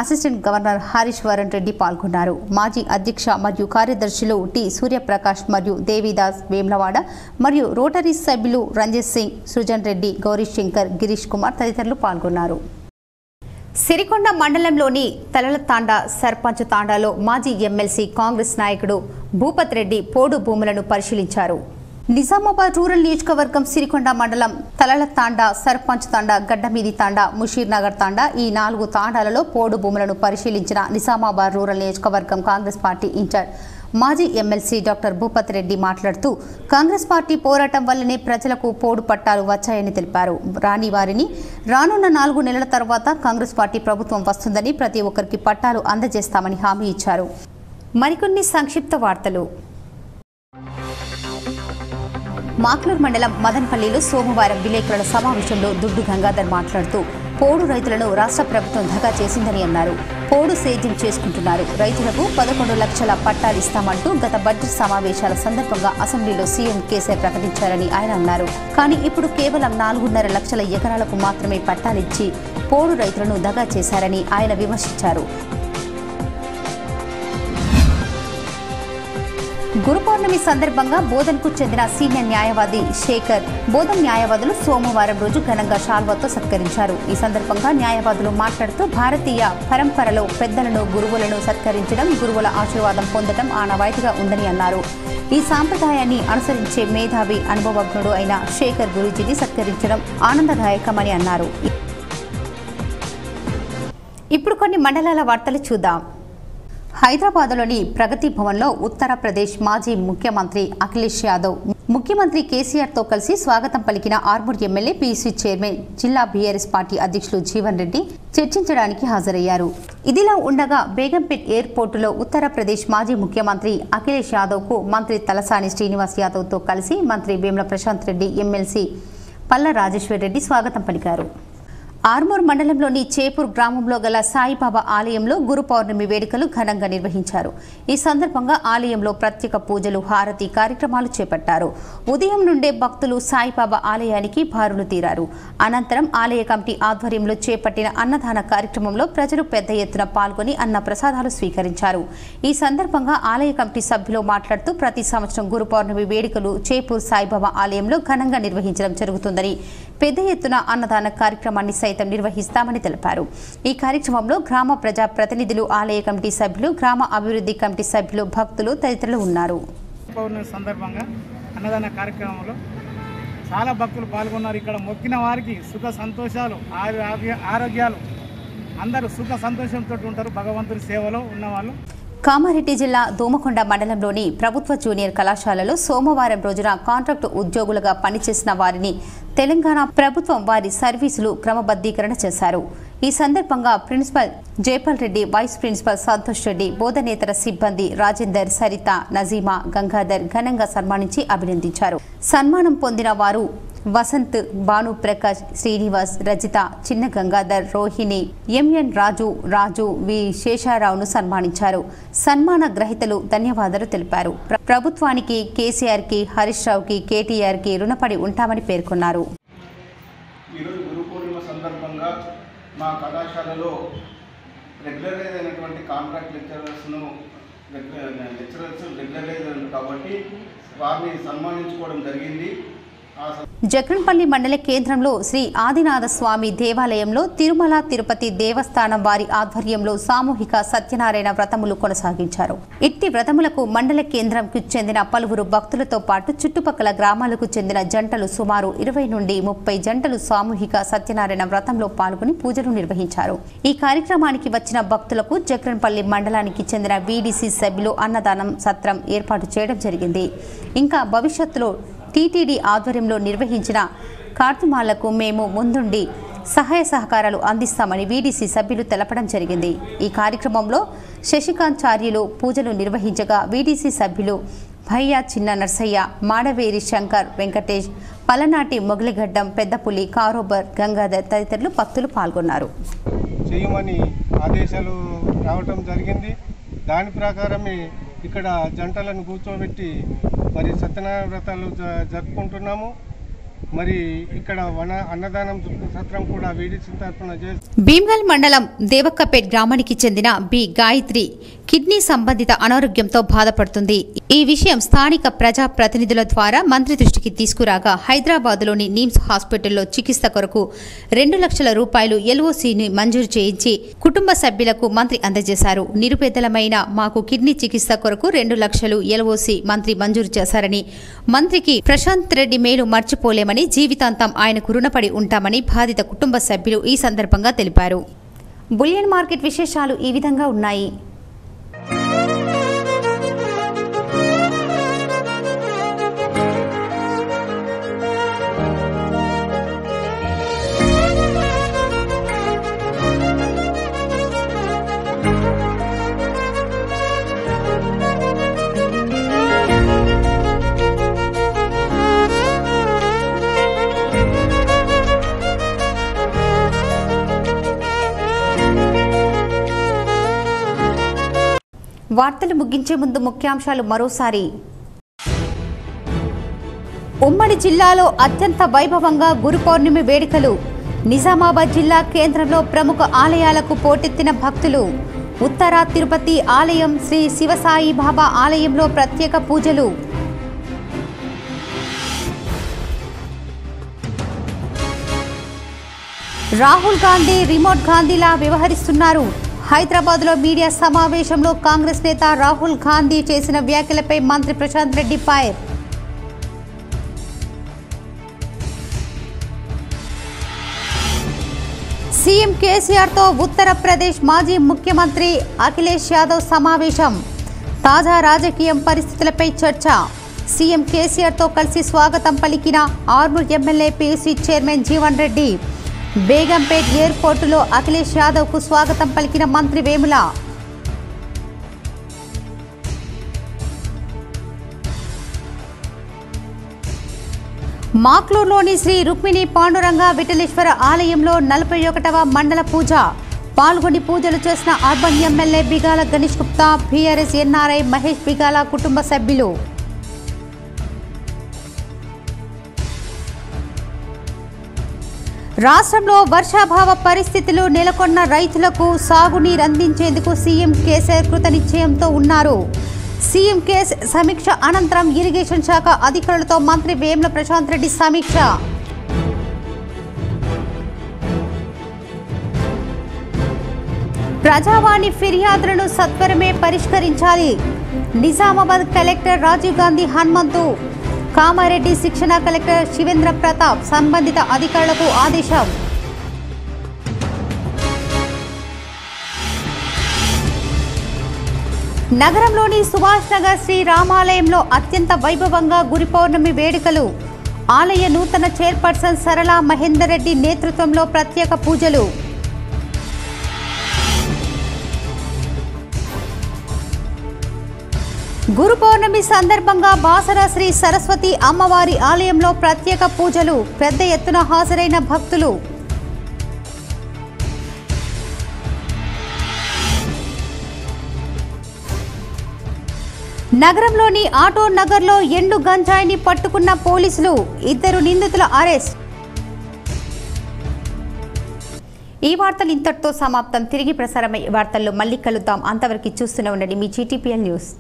అసిస్టెంట్ గవర్నర్ హరీశ్వరన్ రెడ్డి పాల్గొన్నారు. మాజీ అధ్యక్ష మరియు కార్యదర్శులు టి సూర్యప్రకాష్ మరియు దేవిదాస్ వేమ్లవాడ మరియు రోటరీ సభ్యులు రంజిత్ సింగ్, సృజన్ రెడ్డి, గౌరీ శంకర్, గిరీష్ కుమార్ తదితరులు పాల్గొన్నారు. సిరికొండ మండలంలోని తలలతాండా సర్పంచ్ తాండాలో మాజీ ఎమ్మెల్సీ కాంగ్రెస్ నాయకుడు భూపత్ రెడ్డి పోడు భూములను పరిశీలించారు. నిజామాబాద్ రూరల్ నియోజకవర్గం సిరికొండ మండలం తలలతాండా సర్పంచ్ తాండా, గడ్డమీది తాండా, ముషీర్ నగర్ తాండా ఈ 4 తాండాలలో పోడు భూములను పరిశీలించిన నిజామాబాద్ రూరల్ నియోజకవర్గం కాంగ్రెస్ పార్టీ ఇన్ఛార్జ్ మాజీ ఎమ్మెల్సీ డాక్టర్ భూపత్ రెడ్డి మాట్లాడుతూ కాంగ్రెస్ పార్టీ పోరాటం వల్లనే ప్రజలకు పోడు పట్టాలు వచ్చాయని తెలిపారు. రాని వారిని రానున్న 4 నెలల తర్వాత కాంగ్రెస్ పార్టీ ప్రభుత్వం వస్తుందని ప్రతి ఒక్కరికి పట్టాలు అందజేస్తామని హామీ ఇచ్చారు. మరికొన్ని సంక్షిప్త వార్తలు. మాక్లూర్ మండలం మదన్పల్లిలో సోమవారం విలేకరుల సమావేశంలో దుడ్డు గంగాధర్ మాట్లాడుతూ పోడు రైతులను రాష్ట్ర ప్రభుత్వం దగా చేసిందని అన్నారు. పోడు సేద్యం చేసుకుంటున్నారు, రైతులకు 11 లక్షల పట్టాలు ఇస్తామంటూ గత బడ్జెట్ సమావేశాల సందర్భంగా అసెంబ్లీలో సీఎం కేసీఆర్ ప్రకటించారని ఆయన అన్నారు. కానీ ఇప్పుడు కేవలం 4.5 లక్షల ఎకరాలకు మాత్రమే పట్టాలిచ్చి పోడు రైతులను దగా చేశారని ఆయన విమర్శించారు. గురు పౌర్ణమి సందర్భంగా బోధన్కు చెందిన సీనియర్ న్యాయవాది శేఖర్ బోధన్ న్యాయవాదులు సోమవారం రోజు ఘనంగా శాల్వాతో సత్కరించారు. ఈ సందర్భంగా న్యాయవాదులు మాట్లాడుతూ భారతీయ పరంపరలో పెద్దలను, గురువులను సత్కరించడం, గురువుల ఆశీర్వాదం పొందడం ఆనవాయితీగా ఉందని అన్నారు. ఈ సాంప్రదాయాన్ని అనుసరించే మేధావి, అనుభవజ్ఞుడు అయిన శేఖర్ గురూజీని సత్కరించడం ఆనందదాయకమని అన్నారు. ఇప్పుడు కొన్ని మండలాల వార్తలు చూద్దాం. హైదరాబాద్లోని ప్రగతి భవన్లో ఉత్తరప్రదేశ్ మాజీ ముఖ్యమంత్రి అఖిలేష్ యాదవ్ ముఖ్యమంత్రి కేసీఆర్తో కలిసి స్వాగతం పలికిన ఆర్మూర్ ఎమ్మెల్యే పీసీ చైర్మన్, జిల్లా బీఆర్ఎస్ పార్టీ అధ్యక్షులు జీవన్ రెడ్డి చర్చించడానికి హాజరయ్యారు. ఇదిలా ఉండగా బేగంపేట్ ఎయిర్పోర్టులో ఉత్తరప్రదేశ్ మాజీ ముఖ్యమంత్రి అఖిలేష్ యాదవ్కు మంత్రి తలసాని శ్రీనివాస్ యాదవ్తో కలిసి మంత్రి వేముల ప్రశాంత్ రెడ్డి, ఎమ్మెల్సీ పల్లా రాజేశ్వర్ రెడ్డి స్వాగతం పలికారు. ఆర్మూర్ మండలంలోని చేపూర్ గ్రామంలో గల సాయిబాబా ఆలయంలో గురు పౌర్ణమి వేడుకలు ఘనంగా నిర్వహించారు. ఈ సందర్భంగా ఆలయంలో ప్రత్యేక పూజలు, హారతి కార్యక్రమాలు చేపట్టారు. ఉదయం నుండే భక్తులు సాయిబాబా ఆలయానికి బారులు తీరారు. అనంతరం ఆలయ కమిటీ ఆధ్వర్యంలో చేపట్టిన అన్నదాన కార్యక్రమంలో ప్రజలు పెద్ద ఎత్తున పాల్గొని అన్న ప్రసాదాలు స్వీకరించారు. ఈ సందర్భంగా ఆలయ కమిటీ సభ్యులు మాట్లాడుతూ ప్రతి సంవత్సరం గురు పౌర్ణమి వేడుకలు చేపూర్ సాయిబాబా ఆలయంలో ఘనంగా నిర్వహించడం జరుగుతుందని, పెద్ద ఎత్తున అన్నదాన కార్యక్రమాన్ని సైతం నిర్వహిస్తామని తెలిపారు. ఈ కార్యక్రమంలో గ్రామ ప్రజా ప్రతినిధులు, ఆలయ కమిటీ సభ్యులు, గ్రామ అభివృద్ధి కమిటీ సభ్యులు, భక్తులు తదితరులు ఉన్నారు. పౌర్ణమి సందర్భంగా అన్నదాన కార్యక్రమంలో చాలా భక్తులు పాల్గొన్నారు. ఇక్కడ మొక్కిన వారికి సుఖ సంతోషాలు, ఆరోగ్యాలు, అందరూ సుఖ సంతోషంతో ఉంటారు భగవంతుని సేవలో ఉన్నవాళ్ళు. కామారెడ్డి జిల్లా దోమకొండ మండలంలోని ప్రభుత్వ జూనియర్ కళాశాలలో సోమవారం రోజున కాంట్రాక్టు ఉద్యోగులుగా పనిచేసిన వారిని తెలంగాణ ప్రభుత్వం వారి సర్వీసులు క్రమబద్ధీకరణ చేశారు. ఈ సందర్భంగా principal Jaipal Reddy, vice principal Santosh Reddy, బోధనేతర సిబ్బంది రాజేందర్, సరిత, నజీమా, గంగాధర్ ఘనంగా సన్మానించి అభినందించారు. సన్మానం పొందిన వారు వసంత్, భాను ప్రకాష్, శ్రీనివాస్, రజిత, చిన్న గంగాధర్, రోహిణి, ఎంఎన్ రాజు, వి శేషారావును సన్మానించారు. సన్మాన గ్రహీతలు ధన్యవాదాలు తెలిపారు. ప్రభుత్వానికి, కేసీఆర్కి, హరీష్ రావుకి, కేటీఆర్కి రుణపడి ఉంటామని పేర్కొన్నారు. ఈరోజు గురు పూర్ణిమ సందర్భంగా మా కళాశాలలో రెగ్యులరైజ్ అయినటువంటి కాంట్రాక్ట్ లెక్చరర్స్ రెగ్యులరైజ్ అయిన కాబట్టి వారిని సన్మానించుకోవడం జరిగింది. జక్రన్పల్లి మండల కేంద్రంలో శ్రీ ఆదినాథ స్వామి దేవాలయంలో తిరుమల తిరుపతి దేవస్థానం వారి ఆధ్వర్యంలో సామూహిక సత్యనారాయణ వ్రతములు కొనసాగించారు. ఇట్టి వ్రతములకు మండల కేంద్రంకు చెందిన పలువురు భక్తులతో పాటు చుట్టుపక్కల గ్రామాలకు చెందిన జంటలు సుమారు 20 నుండి 30 జంటలు సామూహిక సత్యనారాయణ వ్రతంలో పాల్గొని పూజలు నిర్వహించారు. ఈ కార్యక్రమానికి వచ్చిన భక్తులకు జక్రన్పల్లి మండలానికి చెందిన వీడీసీ సభ్యులు అన్నదానం సత్రం ఏర్పాటు చేయడం జరిగింది. ఇంకా భవిష్యత్తులో టీటీడీ ఆధ్వర్యంలో నిర్వహించిన కార్యక్రమాలకు మేము ముందుండి సహాయ సహకారాలు అందిస్తామని వీడీసీ సభ్యులు తెలపడం జరిగింది. ఈ కార్యక్రమంలో శశికాంత్ చార్యులు పూజలు నిర్వహించగా వీడీసీ సభ్యులు భయ్య, చిన్న నర్సయ్య, మాడవేరి శంకర్, వెంకటేష్, పలనాటి మొగలిగడ్డం, పెద్దపులి, కారోబర్, గంగాధర్ తదితరులు భక్తులు పాల్గొన్నారు. చేయమని ఆదేశాలు రావటం జరిగింది. దాని ప్రకారమే ఇక్కడ జంటలను కూర్చోబెట్టి మరి సత్యనారాయణ వ్రతాలు జరుపుకుంటున్నాము. మరి ఇక్కడ అన్నదానం సత్రం కూడా వీడీసీ తరఫున భీమ్గల్ మండలం దేవక్కపేట్ గ్రామానికి చెందిన బి గాయత్రి కిడ్నీ సంబంధిత అనారోగ్యంతో బాధపడుతుంది. ఈ విషయం స్థానిక ప్రజా ప్రతినిధుల ద్వారా మంత్రి దృష్టికి తీసుకురాగా హైదరాబాద్లోని నిమ్స్ హాస్పిటల్లో చికిత్స కొరకు 2 లక్షల రూపాయలు ఎల్ఓసిని మంజూరు చేయించి కుటుంబ సభ్యులకు మంత్రి అందజేశారు. నిరుపేదలమైన మాకు కిడ్నీ చికిత్స కొరకు 2 లక్షలు ఎల్ఓసి మంత్రి మంజూరు చేశారని, మంత్రికి ప్రశాంత్ రెడ్డి మేలు మర్చిపోలేమని, జీవితాంతం ఆయనకు రుణపడి ఉంటామని బాధిత కుటుంబ సభ్యులు ఈ సందర్భంగా తెలిపారు. బులియన్ మార్కెట్ విశేషాలు ఈ విధంగా ఉన్నాయి. వార్తలు ముగించే ముందు ముఖ్యాంశాలు మరోసారి. ఉమ్మడి జిల్లాలో అత్యంత వైభవంగా గురు పౌర్ణమి వేడుకలు. నిజామాబాద్ జిల్లా కేంద్రంలో ప్రముఖ ఆలయాలకు పోటెత్తిన భక్తులు. ఉత్తర తిరుపతి ఆలయం శ్రీ శివసాయి బాబా ఆలయంలో ప్రత్యేక పూజలు. రాహుల్ గాంధీ రిమోట్ గాంధీలా వ్యవహరిస్తున్నారు. హైదరాబాద్లో మీడియా సమావేశంలో కాంగ్రెస్ నేత రాహుల్ గాంధీ చేసిన వ్యాఖ్యలపై మంత్రి ప్రశాంత్ రెడ్డి ఫైర్. సీఎం కేసీఆర్తో ఉత్తరప్రదేశ్ మాజీ ముఖ్యమంత్రి అఖిలేష్ యాదవ్ సమావేశం. తాజా రాజకీయ పరిస్థితులపై చర్చ. సీఎం కేసీఆర్తో కలిసి స్వాగతం పలికిన Armoor MLA PC chairman Jeevan Reddy. Begumpet ఎయిర్పోర్టులో అఖిలేష్ యాదవ్కు స్వాగతం పలికిన మంత్రి వేముల. మాక్లూరులోని శ్రీ రుక్మిణి పాండురంగ విఠలేశ్వర ఆలయంలో 41వ మండల పూజ. పాల్గొని పూజలు చేసిన urban MLA Bigala Ganesh Gupta, BRS NRI Mahesh Bigala కుటుంబ సభ్యులు. రాష్ట్రంలో వర్షాభావ పరిస్థితులు నెలకొన్న రైతులకు సాగునీరు అందించేందుకు సీఎం కేసీఆర్ కృత నిశ్చయంతో ఉన్నారు. సీఎం కేసీఆర్ సమీక్ష అనంతరం ఇరిగేషన్ శాఖ అధికారులతో మంత్రి వేముల ప్రశాంత్ రెడ్డి సమీక్ష. ప్రజావాణి ఫిర్యాదులను సత్వరమే పరిష్కరించాలి. నిజామాబాద్ కలెక్టర్ రాజీవ్ గాంధీ హనుమంతు. కామారెడ్డి శిక్షణ కలెక్టర్ శివేంద్ర ప్రతాప్ సంబంధిత అధికారులకు ఆదేశం. నగరంలోని సుభాష్ నగర్ శ్రీ రామాలయంలో అత్యంత వైభవంగా గురు పౌర్ణమి వేడుకలు. ఆలయ నూతన చైర్పర్సన్ సరళా మహేందర్ రెడ్డి నేతృత్వంలో ప్రత్యేక పూజలు. గురు పౌర్ణమి సందర్భంగా బాసర శ్రీ సరస్వతి అమ్మవారి ఆలయంలో ప్రత్యేక పూజలు. పెద్ద ఎత్తున హాజరైన భక్తులు. నగరంలోని ఆటో నగర్లో ఎండు గంజాయిని పట్టుకున్న పోలీసులు. 2 నిందితుల అరెస్ట్. ఈ వార్తలు ఇంతటితో సమాప్తం. తిరిగి ప్రసారమయ్యే వార్తల్లో మళ్ళీ కలుద్దాం. అంతవరకు చూస్తూనే ఉండండి మీ GTPL న్యూస్.